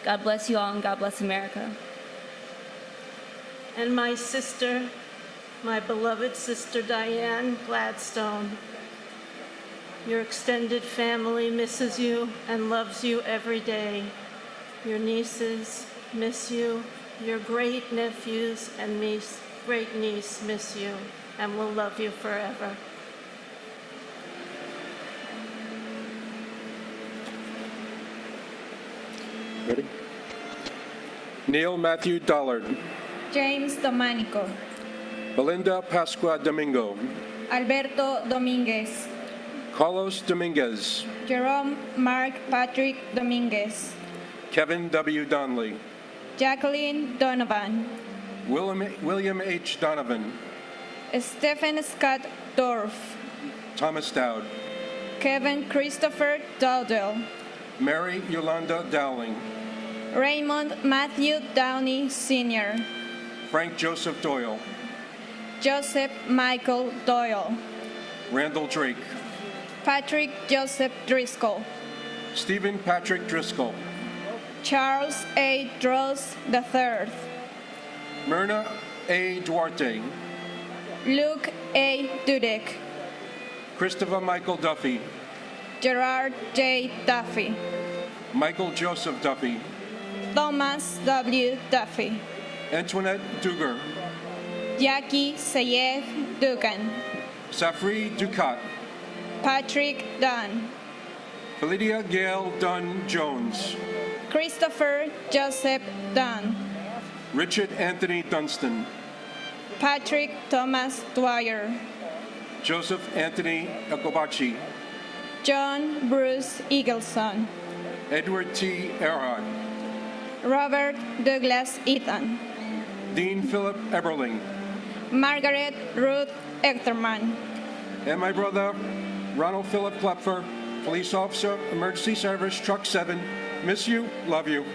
God bless you all, and God bless America. And my sister, my beloved sister Diane Gladstone, your extended family misses you and loves you every day. Your nieces miss you. Your great nephews and great niece miss you and will love you forever. Ready? Neil Matthew Dollard. James Domanico. Belinda Pascua Domingo. Alberto Dominguez. Carlos Dominguez. Jerome Mark Patrick Dominguez. Kevin W. Donnelly. Jacqueline Donovan. William H. Donovan. Stephen Scott Dorff. Thomas Dowd. Kevin Christopher Dowdell. Mary Yolanda Dowling. Raymond Matthew Downey Sr. Frank Joseph Doyle. Joseph Michael Doyle. Randall Drake. Patrick Joseph Driscoll. Stephen Patrick Driscoll. Charles A. Dross III. Myrna A. Duarte. Luke A. Dudek. Christopher Michael Duffy. Gerard J. Duffy. Michael Joseph Duffy. Thomas W. Duffy. Antoinette Duger. Jackie Sayed Dugan. Safri Ducat. Patrick Dunn. Lydia Gail Dunn Jones. Christopher Joseph Dunn. Richard Anthony Dunstan. Patrick Thomas Dwyer. Joseph Anthony Ecobachi. John Bruce Eagleson. Edward T. Earhart. Robert Douglas Ethan. Dean Philip Eberling. Margaret Ruth Echterman. And my brother, Ronald Philip Klepfer, Police Officer, Emergency Service, Truck 7. Miss you, love you.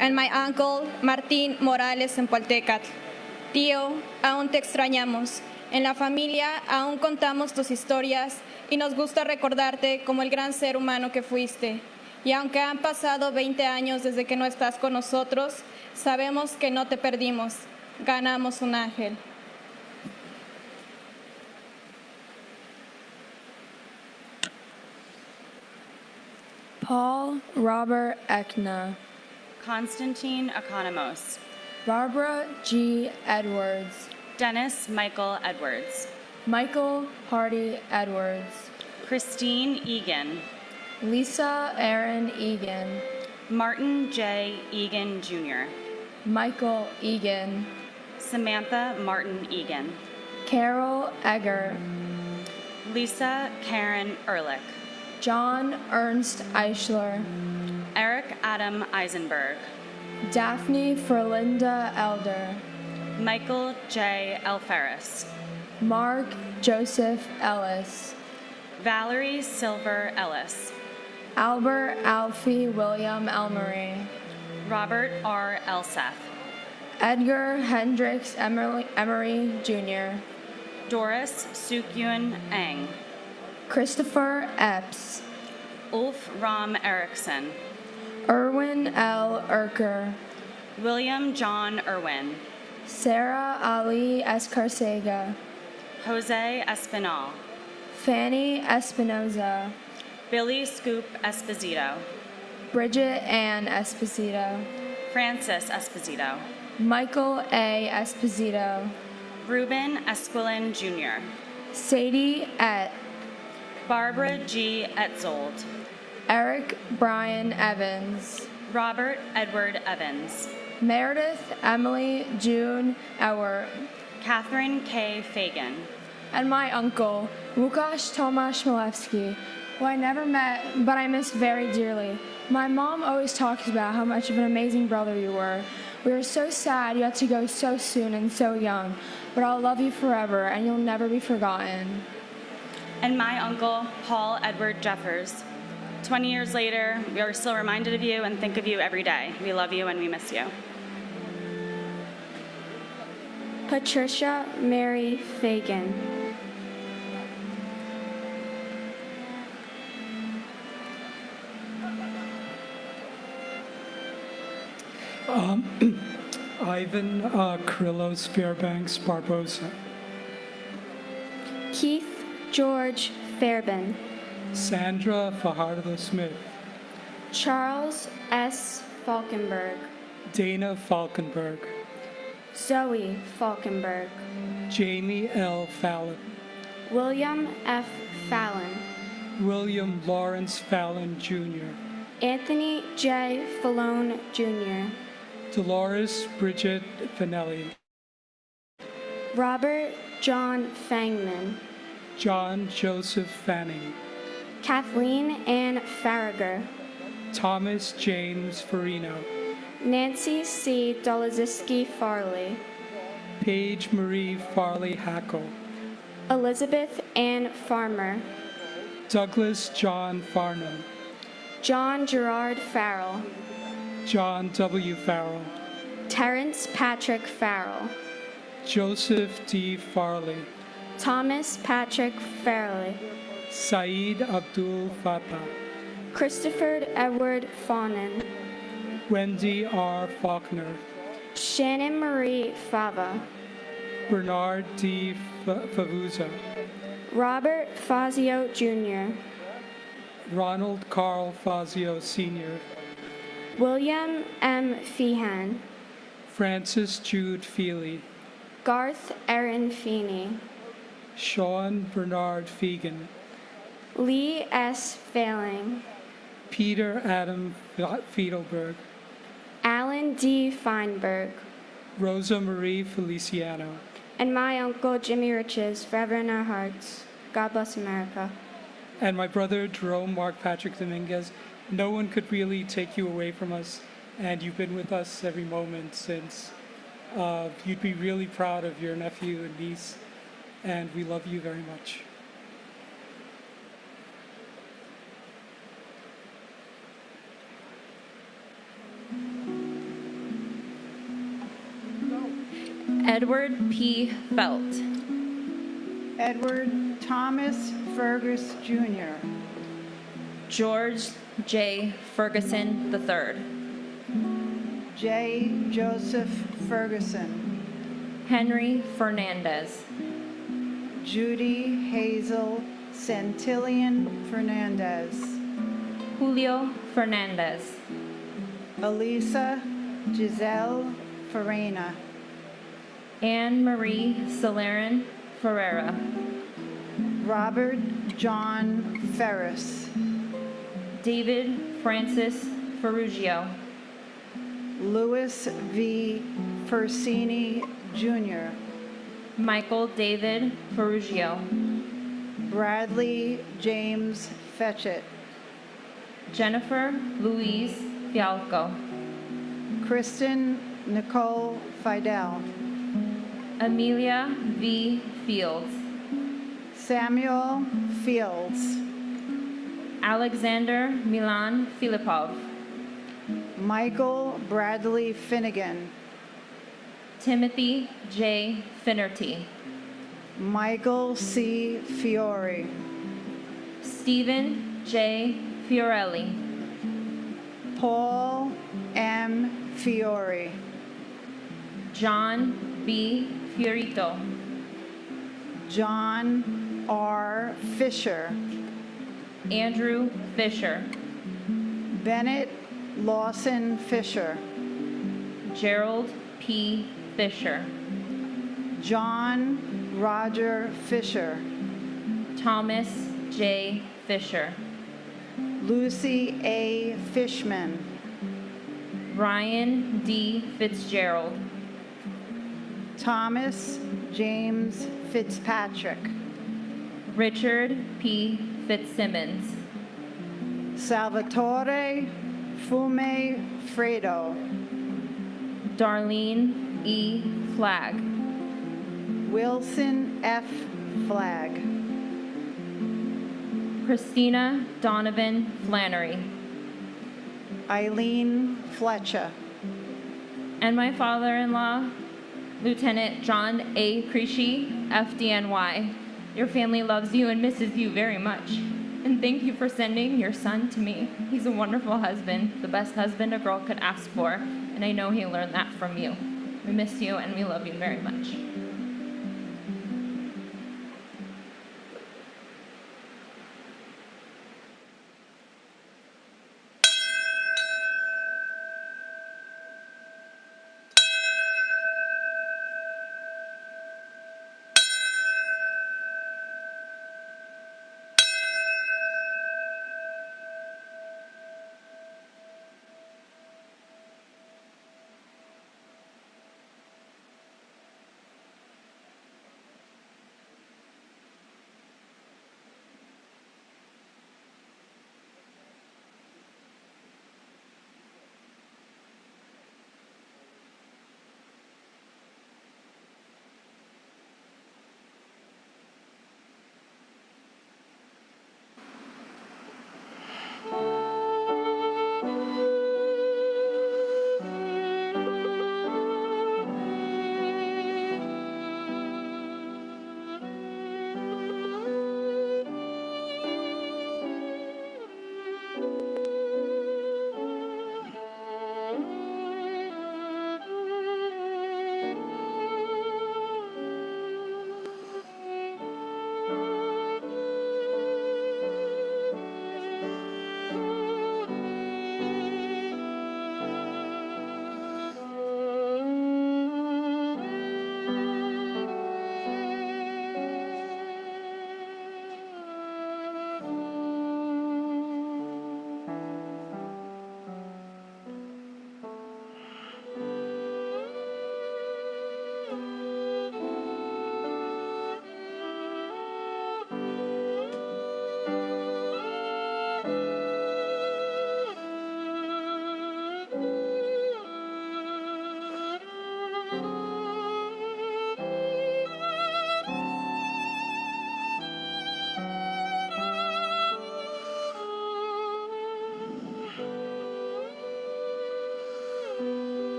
And my uncle, Martín Morales Empoltecatl. Tío, aún te extrañamos. En la familia aún contamos tus historias y nos gusta recordarte como el gran ser humano que fuiste. Y aunque han pasado 20 años desde que no estás con nosotros, sabemos que no te perdimos. Ganamos un ángel. Paul Robert Ekna. Constantine Economos. Barbara G. Edwards. Dennis Michael Edwards. Michael Hardy Edwards. Christine Egan. Lisa Aaron Egan. Martin J. Egan Jr. Michael Egan. Samantha Martin Egan. Carol Egger. Lisa Karen Ehrlich. John Ernst Eichler. Eric Adam Eisenberg. Daphne Ferlinda Elder. Michael J. Elferis. Mark Joseph Ellis. Valerie Silver Ellis. Albert Alfie William Elmery. Robert R. Elseth. Edgar Hendricks Emery Jr. Doris Sukyun Eng. Christopher Epps. Ulf Ram Erickson. Erwin L. Erker. William John Irwin. Sarah Ali Escarcega. Jose Espinal. Fanny Espinoza. Billy Scoop Esposito. Bridget Ann Esposito. Francis Esposito. Michael A. Esposito. Ruben Esquilin Jr. Sadie Et. Barbara G. Etzold. Eric Brian Evans. Robert Edward Evans. Meredith Emily June Ewert. Catherine K. Fagan. And my uncle, Łukasz Tomasz Milewski, who I never met, but I miss very dearly. My mom always talks about how much of an amazing brother you were. We were so sad you had to go so soon and so young, but I'll love you forever and you'll never be forgotten. And my uncle, Paul Edward Jeffers. 20 years later, we are still reminded of you and think of you every day. We love you and we miss you. Patricia Mary Fagan. Ivan Krillos Fairbanks Barbosa. Keith George Fairbairn. Sandra Fajardo Smith. Charles S. Falkenberg. Dana Falkenberg. Zoe Falkenberg. Jamie L. Fallon. William F. Fallon. William Lawrence Fallon Jr. Anthony J. Fallone Jr. Dolores Bridget Finelli. Robert John Fangman. John Joseph Fanning. Kathleen Ann Farragher. Thomas James Farino. Nancy C. Dolaziski Farley. Paige Marie Farley Hackle. Elizabeth Ann Farmer. Douglas John Farnham. John Gerard Farrell. John W. Farrell. Terrence Patrick Farrell. Joseph D. Farley. Thomas Patrick Farley. Saeed Abdul Fattah. Christopher Edward Fawnin. Wendy R. Faulkner. Shannon Marie Fava. Bernard D. Favuza. Robert Fazio Jr. Ronald Carl Fazio Sr. William M. Feehan. Francis Jude Feely. Garth Aaron Feeney. Sean Bernard Fegan. Lee S. Failing. Peter Adam Fiedelberg. Alan D. Feinberg. Rosa Marie Feliciano. And my uncle Jimmy Riches, forever in our hearts. God bless America. And my brother Jerome Mark Patrick Dominguez. No one could really take you away from us, and you've been with us every moment since. You'd be really proud of your nephew and niece, and we love you very much. Edward P. Felt. Edward Thomas Fergus Jr. George J. Ferguson III. J. Joseph Ferguson. Henry Fernandez. Judy Hazel Santillion Fernandez. Julio Fernandez. Elisa Giselle Farina. Anne Marie Celerin Ferreira. Robert John Ferris. David Francis Ferrugio. Louis V. Fersini Jr. Michael David Ferrugio. Bradley James Fetchett. Jennifer Louise Fialco. Kristen Nicole Fidel. Amelia V. Fields. Samuel Fields. Alexander Milan Filipov. Michael Bradley Finnegan. Timothy J. Finnerty. Michael C. Fiore. Stephen J. Fiorelli. Paul M. Fiore. John B. Fiorito. John R. Fisher. Andrew Fisher. Bennett Lawson Fisher. Gerald P. Fisher. John Roger Fisher. Thomas J. Fisher. Lucy A. Fishman. Ryan D. Fitzgerald. Thomas James Fitzpatrick. Richard P. Fitzsimmons. Salvatore Fume Fredo. Darlene E. Flagg. Wilson F. Flagg. Christina Donovan Flannery. Eileen Fletcher. And my father-in-law, Lieutenant John A. Creasy, FDNY. Your family loves you and misses you very much. And thank you for sending your son to me. He's a wonderful husband, the best husband a girl could ask for, and I know he learned that from you. We miss you and we love you very much.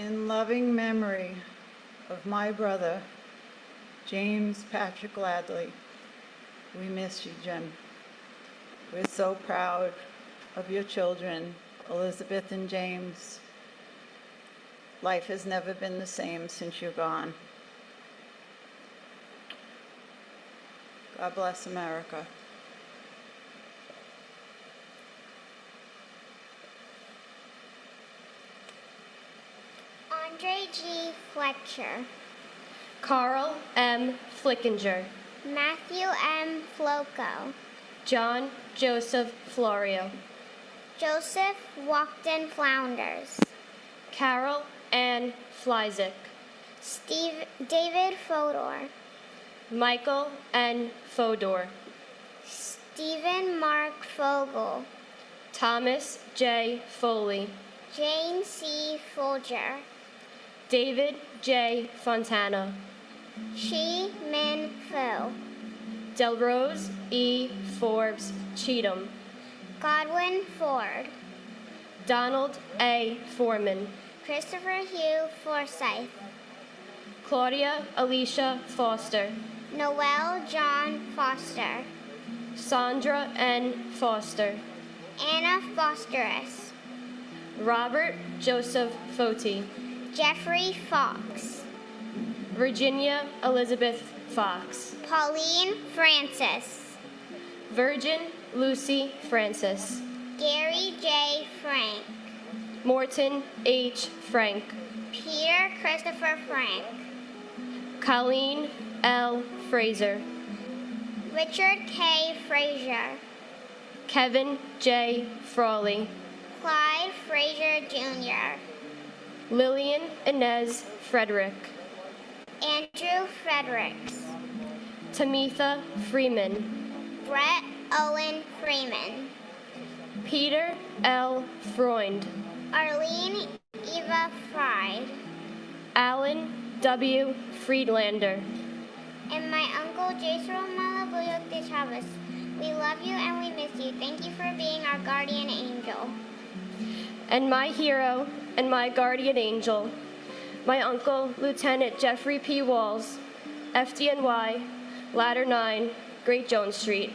In loving memory of my brother, James Patrick Gladley, we miss you, Jim. We're so proud of your children, Elizabeth and James. Life has never been the same since you're gone. God bless America. Andre G. Fletcher, Carl M. Flickinger, Matthew M. Floco, John Joseph Florio, Joseph Walkden Flounders, Carol Ann Flyzik, David Fodor, Michael N. Fodor, Stephen Mark Fogel, Thomas J. Foley, Jane C. Folger, David J. Fontana, Chi Min Fu, Delrose E. Forbes Cheatham, Godwin Ford, Donald A. Foreman, Christopher Hugh Forsyth, Claudia Alicia Foster, Noel John Foster, Sandra N. Foster, Anna Fosterus, Robert Joseph Foti, Jeffrey Fox, Virginia Elizabeth Fox, Pauline Francis, Virgin Lucy Francis, Gary J. Frank, Morton H. Frank, Peter Christopher Frank, Colleen L. Fraser, Richard K. Frazier, Kevin J. Frawley, Clyde Frazier Jr., Lillian Inez Frederick, Andrew Fredericks, Tamitha Freeman, Brett Owen Freeman, Peter L. Freund, Arlene Eva Fried, Alan W. Friedlander, and my uncle Jason Malabuyok de Chavez. We love you and we miss you. Thank you for being our guardian angel. and my hero and my guardian angel, my uncle, Lieutenant Jeffrey P. Walls, FDNY, Ladder 9, Great Jones Street.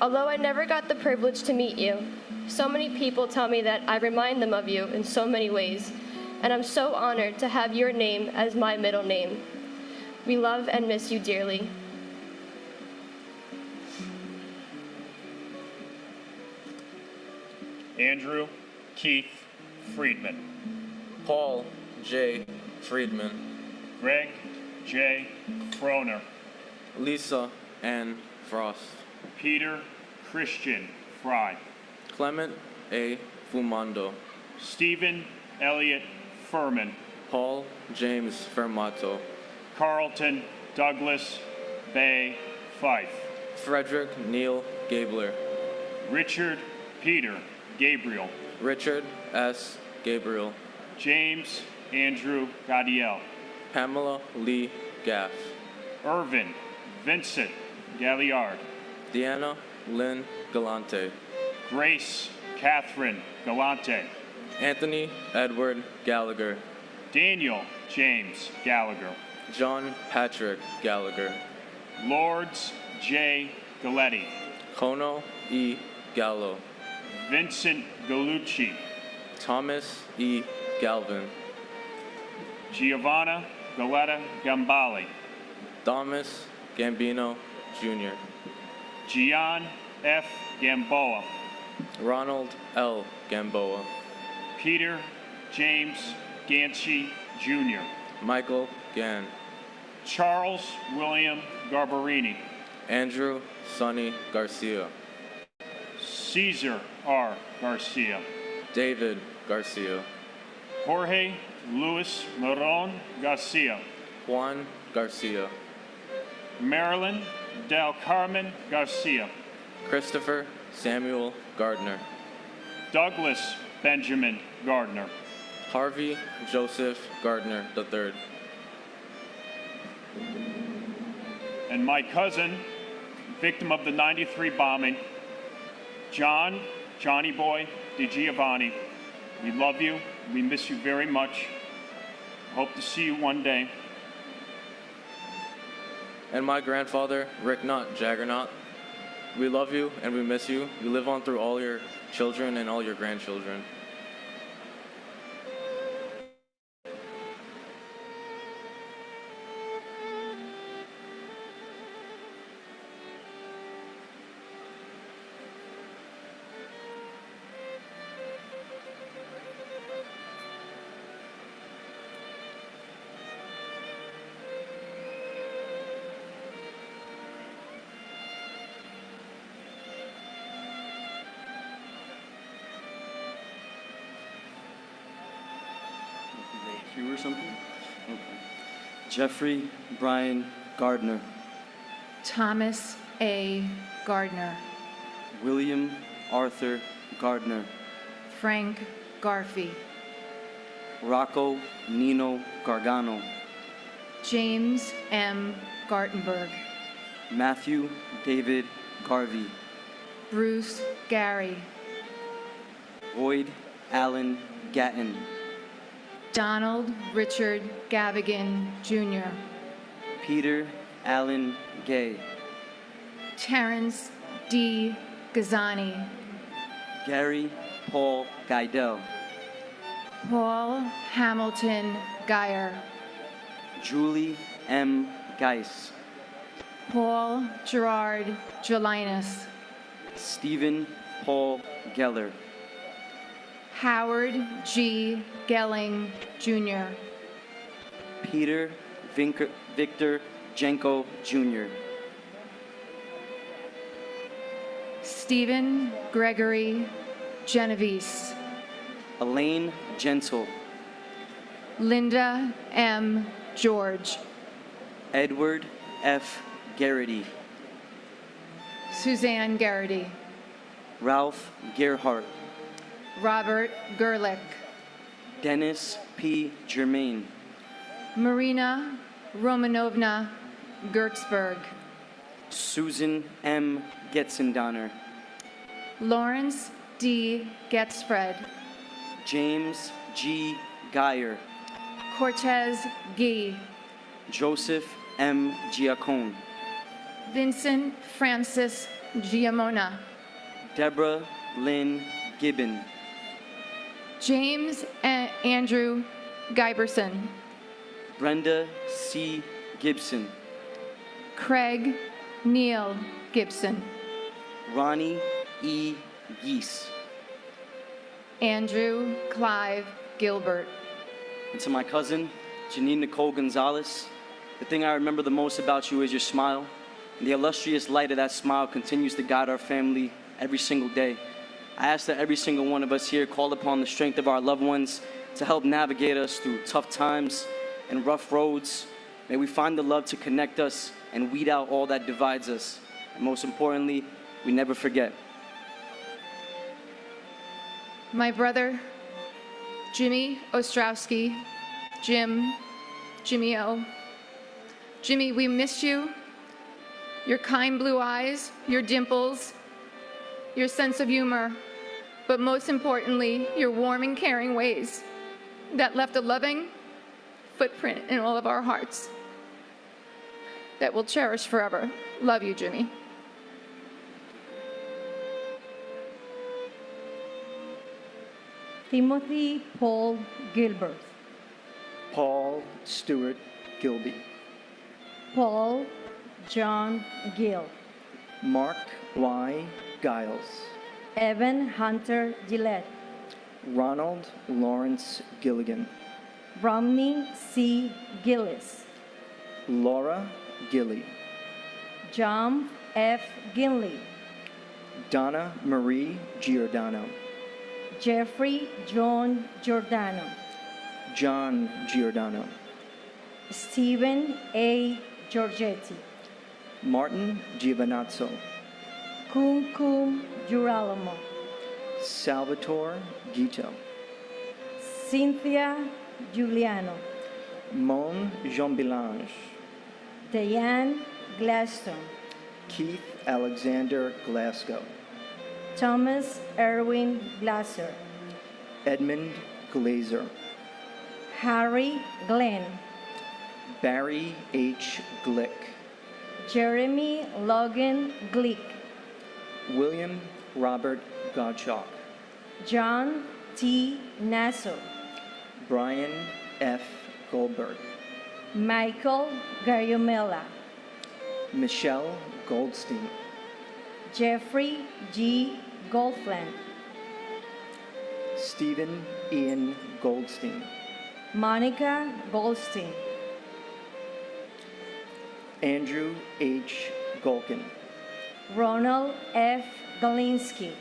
Although I never got the privilege to meet you, so many people tell me that I remind them of you in so many ways, and I'm so honored to have your name as my middle name. We love and miss you dearly. Andrew Keith Friedman, Paul J. Friedman, Greg J. Froner, Lisa Ann Frost, Peter Christian Fry, Clement A. Fumando, Stephen Elliott Furman, Paul James Fermato, Carlton Douglas Bay Fife, Frederick Neil Gabler, Richard Peter Gabriel, Richard S. Gabriel, James Andrew Gadiel, Pamela Lee Gaff, Irvin Vincent Galliard, Deanna Lynn Galante, Grace Catherine Galante, Anthony Edward Gallagher, Daniel James Gallagher, John Patrick Gallagher, Lords J. Galletti, Kono E. Gallo, Vincent Gallucci, Thomas E. Galvin, Giovanna Galetta Gambali, Thomas Gambino Jr., Gian F. Gamboa, Ronald L. Gamboa, Peter James Ganchi Jr., Michael Gann, Charles William Garbarini, Andrew Sonny Garcia, Caesar R. Garcia, David Garcia, Jorge Luis Moron Garcia, Juan Garcia, Marilyn Del Carmen Garcia, Christopher Samuel Gardner, Douglas Benjamin Gardner, Harvey Joseph Gardner III, and my cousin, victim of the 93 bombing, Johnny Boy DiGiovanni. We love you. We miss you very much. Hope to see you one day. And my grandfather, Rick Knott, Jaggernaut. We love you and we miss you. You live on through all your children and all your grandchildren. You or something? Okay. Jeffrey Brian Gardner. Thomas A. Gardner. William Arthur Gardner. Frank Garfey. Rocco Nino Gargano. James M. Gartenberg. Matthew David Garvey. Bruce Gary. Boyd Allen Gatton. Donald Richard Gavigan, Jr. Peter Allen Gay. Terrence D. Gazani. Gary Paul Guidel. Paul Hamilton Geyer. Julie M. Geis. Paul Gerard Jelinas. Stephen Paul Geller. Howard G. Gelling, Jr. Peter Victor Jenko, Jr. Stephen Gregory Genovese. Elaine Gentle. Linda M. George. Edward F. Garrity. Suzanne Garrity. Ralph Gerhardt. Robert Gerlich. Dennis P. Germain. Marina Romanovna Gertzberg. Susan M. Getzendoner. Lawrence D. Getzfred. James G. Geyer. Cortez Gee. Joseph M. Giacone. Vincent Francis Giamona. Deborah Lynn Gibbon. James Andrew Giberson. Brenda C. Gibson. Craig Neil Gibson. Ronnie E. Geese. Andrew Clive Gilbert. And to my cousin, Janine Nicole Gonzalez, the thing I remember the most about you is your smile. And the illustrious light of that smile continues to guide our family every single day. I ask that every single one of us here call upon the strength of our loved ones to help navigate us through tough times and rough roads. May we find the love to connect us and weed out all that divides us. And most importantly, we never forget. My brother, Jimmy Ostrowski, Jimmy O. Jimmy, we miss you. Your kind blue eyes, your dimples, your sense of humor, but most importantly, your warm and caring ways that left a loving footprint in all of our hearts that we'll cherish forever. Love you, Jimmy. Timothy Paul Gilbert. Paul Stewart Gilby. Paul John Gill. Mark Y. Giles. Evan Hunter Gillette. Ronald Lawrence Gilligan. Romney C. Gillis. Laura Gilly. John F. Ginley. Donna Marie Giordano. Jeffrey John Giordano. John Giordano. Stephen A. Giorgetti. Martin Giovanazzo. Kumkum Girolamo. Salvatore Guito. Cynthia Giuliano. Mon Jean-Bilange. Diane Gladstone. Keith Alexander Glasgow. Thomas Erwin Glasser. Edmund Glazer. Harry Glenn, Barry H. Glick, Jeremy Logan Glick, William Robert Gottschalk, John T. Nassau, Brian F. Goldberg, Michael Gariomela, Michelle Goldstein, Jeffrey G. Goldfland, Stephen Ian Goldstein, Monica Goldstein, Andrew H. Golkin, Ronald F. Galinsky,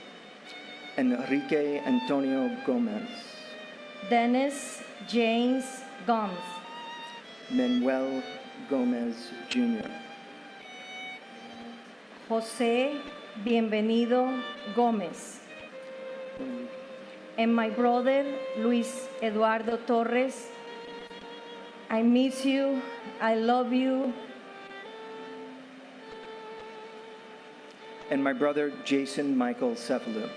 Enrique Antonio Gomez, Dennis James Gomes, Manuel Gomez Jr., Jose Bienvenido Gomez, and my brother Luis Eduardo Torres. I miss you. I love you. and my brother Jason Michael Cefalu.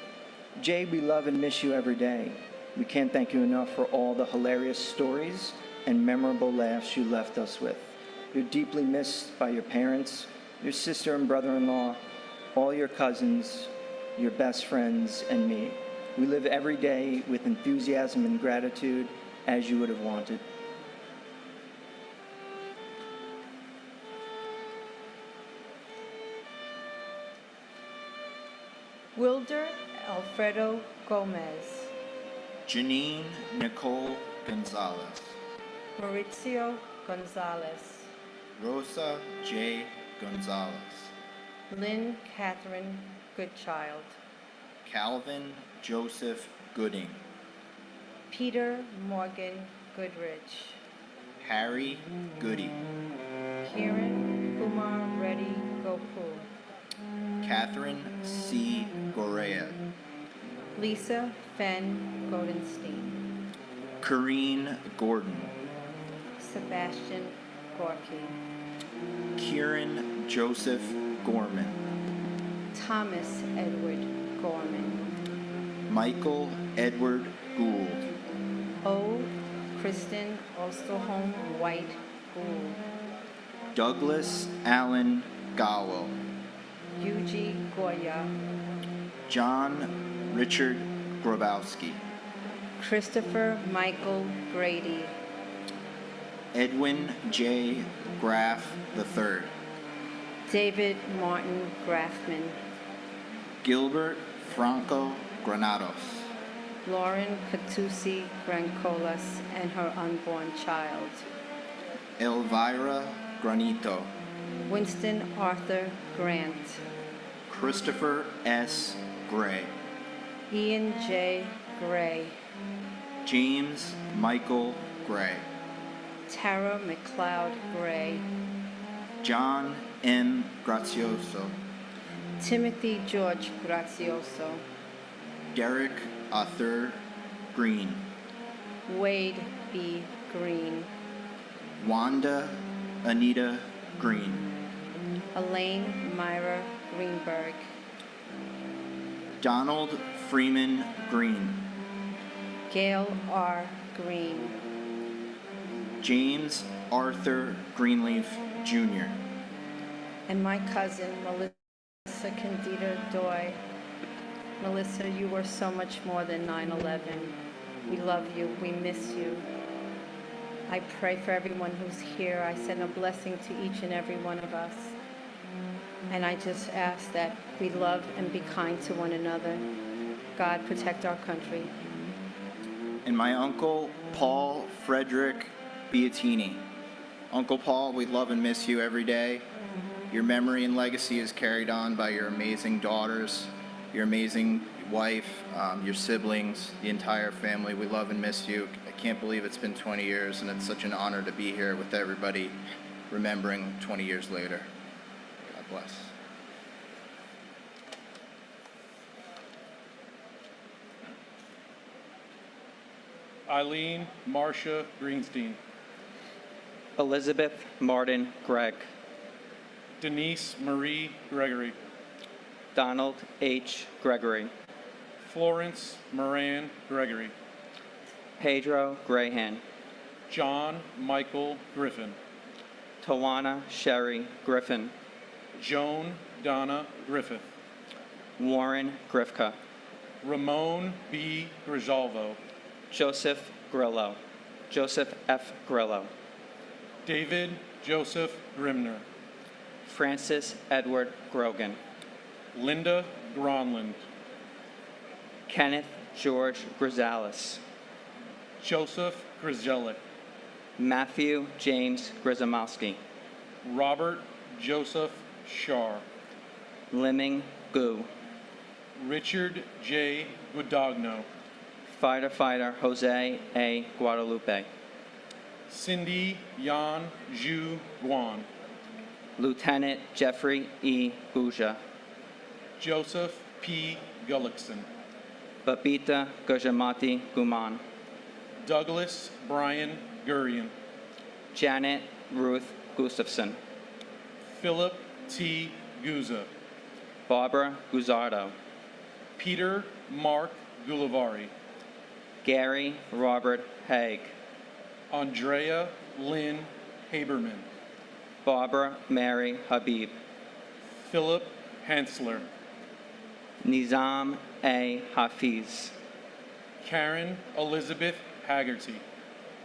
Jay, we love and miss you every day. We can't thank you enough for all the hilarious stories and memorable laughs you left us with. You're deeply missed by your parents, your sister and brother-in-law, all your cousins, your best friends, and me. We live every day with enthusiasm and gratitude as you would have wanted. Wilder Alfredo Gomez, Janine Nicole Gonzalez, Maurizio Gonzalez, Rosa J. Gonzalez, Lynn Catherine Goodchild, Calvin Joseph Gooding, Peter Morgan Goodrich, Harry Goody, Kiran Kumar Reddy Gopu, Catherine C. Gorea, Lisa Fenn Goldenstein, Corrine Gordon, Sebastian Gorky, Kieran Joseph Gorman, Thomas Edward Gorman, Michael Edward Gould, O. Kristen Osterholm White Gould, Douglas Allen Gowell, Yuji Goya, John Richard Grabowski, Christopher Michael Grady, Edwin J. Graff III, David Martin Graffman, Gilbert Franco Granados, Lauren Catusi Grancolas and her unborn child, Elvira Granito, Winston Arthur Grant, Christopher S. Gray, Ian J. Gray, James Michael Gray, Tara McLeod Gray, John M. Grazioso, Timothy George Grazioso, Derek Arthur Green, Wade B. Green, Wanda Anita Green, Elaine Myra Greenberg, Donald Freeman Green, Gail R. Green, James Arthur Greenleaf Jr., and my cousin Melissa Candida Doy. Melissa, you were so much more than 9/11. We love you. We miss you. I pray for everyone who's here. I send a blessing to each and every one of us. And I just ask that we love and be kind to one another. God, protect our country. and my uncle Paul Frederick Beattini. Uncle Paul, we love and miss you every day. Your memory and legacy is carried on by your amazing daughters, your amazing wife, your siblings, the entire family. We love and miss you. I can't believe it's been 20 years, and it's such an honor to be here with everybody remembering 20 years later. God bless. Eileen Marcia Greenstein, Elizabeth Martin Gregg, Denise Marie Gregory, Donald H. Gregory, Florence Moran Gregory, Pedro Grahan, John Michael Griffin. Tawana Sherry Griffin. Joan Donna Griffith. Warren Grifka. Ramon B. Grijalvo. Joseph Grillo. Joseph F. Grillo. David Joseph Grimner. Francis Edward Grogan. Linda Gronland. Kenneth George Grizalis. Joseph Grzelick. Matthew James Grzymowski. Robert Joseph Shar. Liming Gu. Richard J. Guadagno. Firefighter Jose A. Guadalupe. Cindy Yan Zhu Guan. Lieutenant Jeffrey E. Guja. Joseph P. Gullickson. Babita Gujamati Guman. Douglas Brian Gurian. Janet Ruth Gustafson. Philip T. Guza. Barbara Guzardo. Peter Mark Gulivari. Gary Robert Haig. Andrea Lynn Haberman. Barbara Mary Habib. Philip Hensler. Nizam A. Hafiz. Karen Elizabeth Haggerty.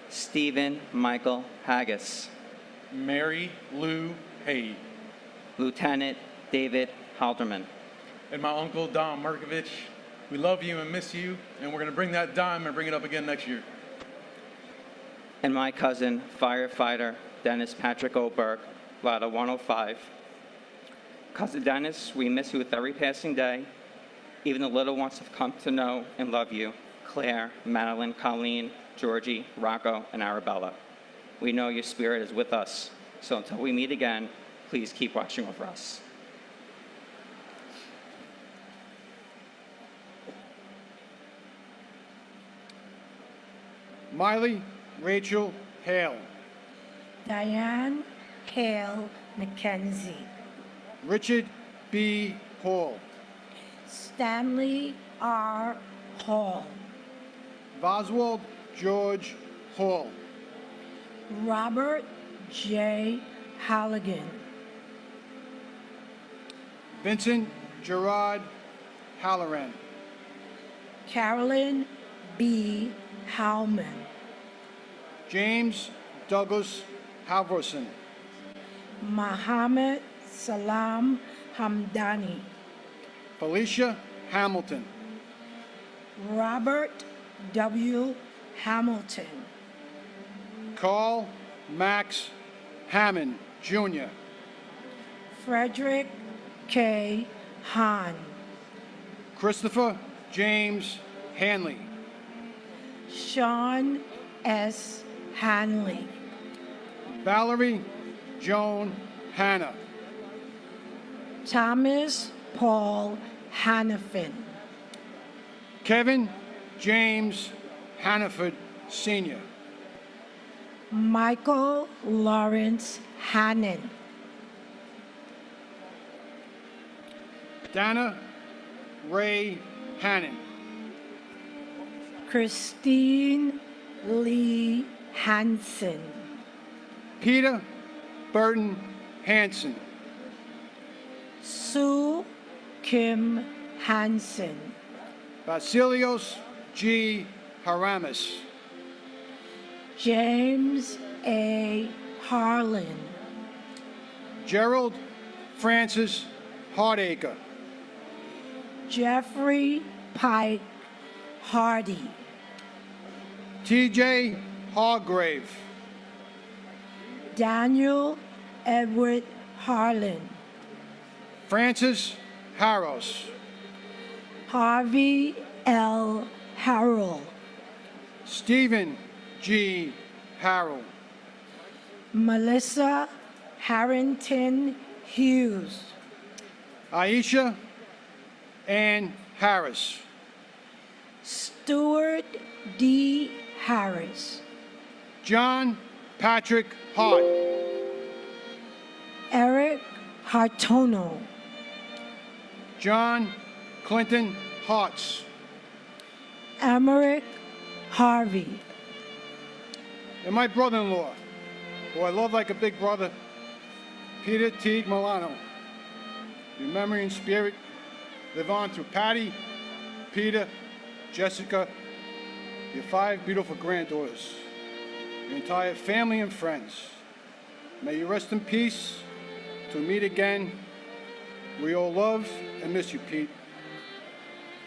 Stephen Michael Haggis. Mary Lou Haid. Lieutenant David Halderman. And my uncle Don Markovich. We love you and miss you, and we're going to bring that dime and bring it up again next year. And my cousin, firefighter Dennis Patrick Oberg, Ladder 105. Cousin Dennis, we miss you with every passing day. Even the little ones have come to know and love you. Claire, Madeline, Colleen, Georgie, Rocco, and Arabella. We know your spirit is with us. So until we meet again, please keep watching over us. Miley Rachel Hale. Diane Hale McKenzie. Richard B. Hall. Stanley R. Hall. Boswald George Hall. Robert J. Halligan. Vincent Gerard Halloran. Carolyn B. Howman. James Douglas Halvorson. Mohammed Salam Hamdani. Felicia Hamilton. Robert W. Hamilton. Carl Max Hammond, Jr. Frederick K. Hahn. Christopher James Hanley. Sean S. Hanley. Valerie Joan Hanna. Thomas Paul Hannafin. Kevin James Hannaford, Sr. Michael Lawrence Hannon. Dana Ray Hannon. Christine Lee Hansen. Peter Burton Hansen. Sue Kim Hansen. Basilios G. Haramis. James A. Harlan. Gerald Francis Hardacre. Jeffrey Pike Hardy. T.J. Hargrave. Daniel Edward Harlan. Francis Harros. Harvey L. Harrell. Stephen G. Harrell. Melissa Harrington Hughes. Aisha Ann Harris. Stuart D. Harris. John Patrick Hart. Eric Hartono. John Clinton Hartz. Emmerich Harvey. and my brother-in-law, who I love like a big brother, Peter Teague Milano. Your memory and spirit live on through Patty, Peter, Jessica, your 5 beautiful granddaughters, your entire family and friends. May you rest in peace till we meet again. We all love and miss you, Pete.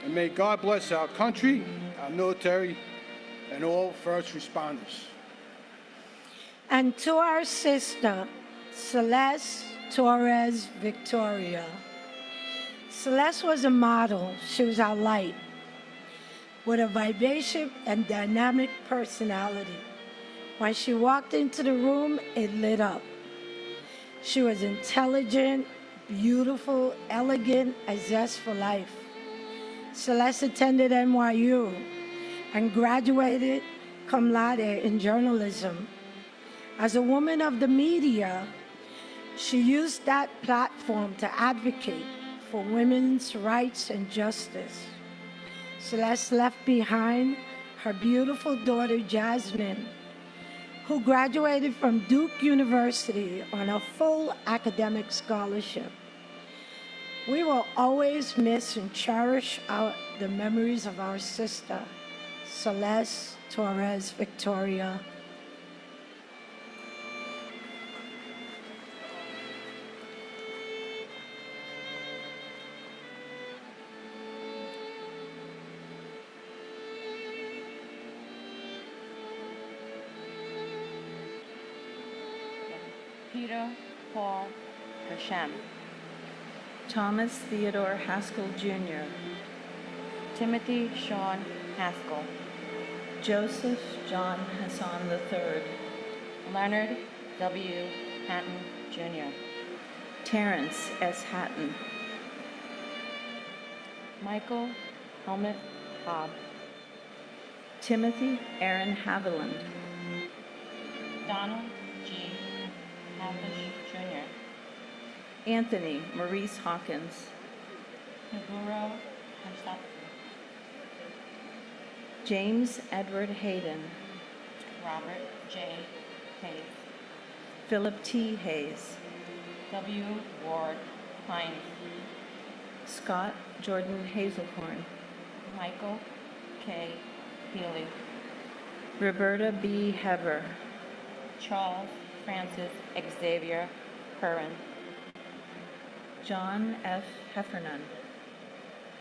And may God bless our country, our military, and all first responders. And to our sister, Celeste Torres Victoria. Celeste was a model. She was our light, with a vivacious and dynamic personality. When she walked into the room, it lit up. She was intelligent, beautiful, elegant, a zest for life. Celeste attended NYU and graduated cum laude in journalism. As a woman of the media, she used that platform to advocate for women's rights and justice. Celeste left behind her beautiful daughter, Jasmine, who graduated from Duke University on a full academic scholarship. We will always miss and cherish the memories of our sister, Celeste Torres Victoria. Peter Paul Hashem. Thomas Theodore Haskell Jr., Timothy Sean Haskell. Joseph John Hassan III, Leonard W. Hatton Jr. Terrence S. Hatton, Michael Helmut Hobb. Timothy Aaron Haviland, Donald G. Havish Jr. Anthony Maurice Hawkins, Naguro Hamsat. James Edward Hayden, Robert J. Hayes. Philip T. Hayes, W. Ward Hines. Scott Jordan Hazelhorn, Michael K. Healy. Roberta B. Heber, Charles Francis Xavier Curran. John F. Heffernan,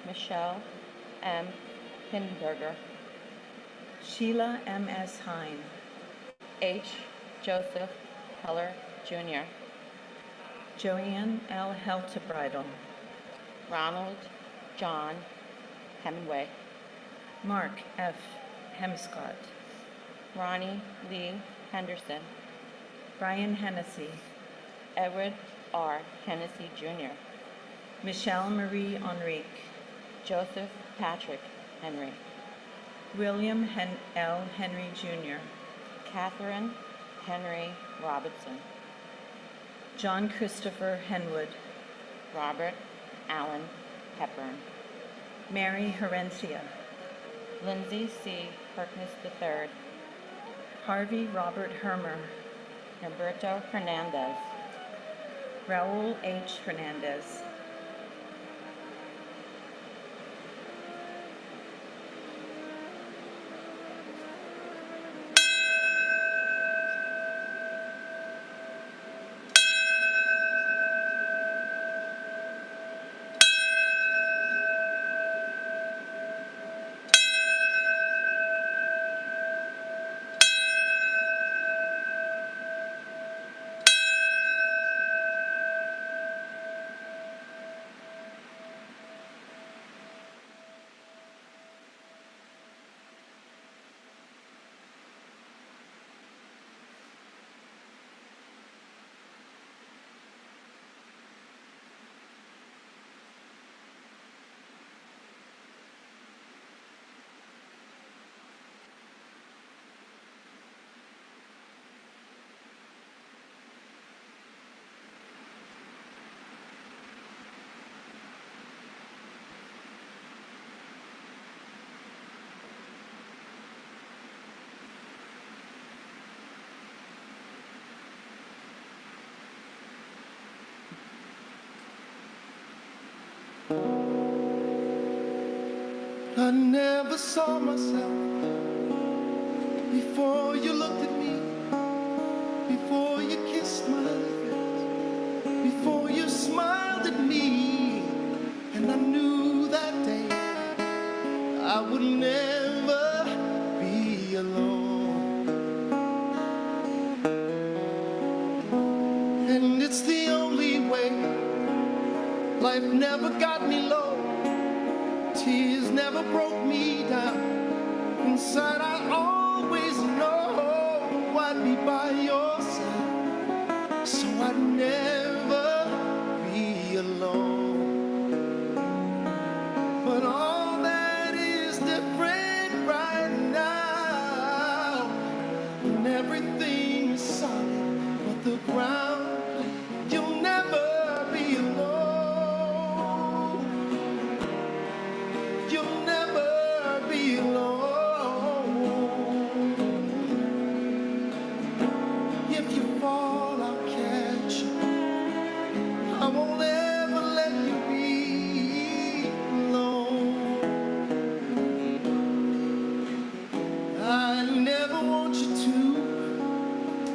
Michelle M. Hinberger. Sheila M. S. Hine, H. Joseph Heller Jr. Joanne L. Heltebridle, Ronald John Hemingway. Mark F. Hemscott, Ronnie Lee Henderson. Brian Hennessy, Edward R. Hennessy Jr. Michelle Marie Enrique, Joseph Patrick Henry. William L. Henry Jr., Catherine Henry Robertson. John Christopher Henwood, Robert Allen Hepburn. Mary Herencia, Lindsay C. Harkness III. Harvey Robert Hermer, Humberto Hernandez. Raul H. Hernandez, never saw myself before you looked at me, before you kissed my lips, before you smiled at me, and I knew that day I would never be alone. And it's the only way. Life never got me low. Tears never broke me down. Inside I always know I'd be by your side, so I'd never be alone. But all that is different right now, and everything is solid but the ground. You'll never be alone. You'll never be alone. If you fall, I'll catch you. I won't ever let you be alone. I never want you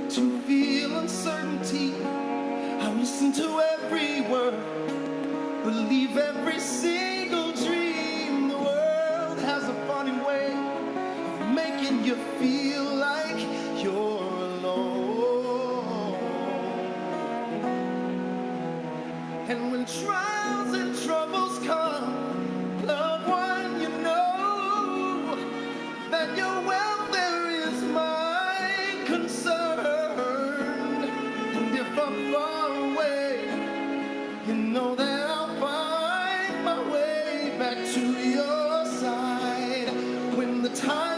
to feel uncertainty. I listen to every word, believe every single dream. The world has a funny way of making you feel like you're alone. And when trials and troubles come, loved one, you know that your welfare is my concern. And if I'm far away, you know that I'll find my way back to your side when the time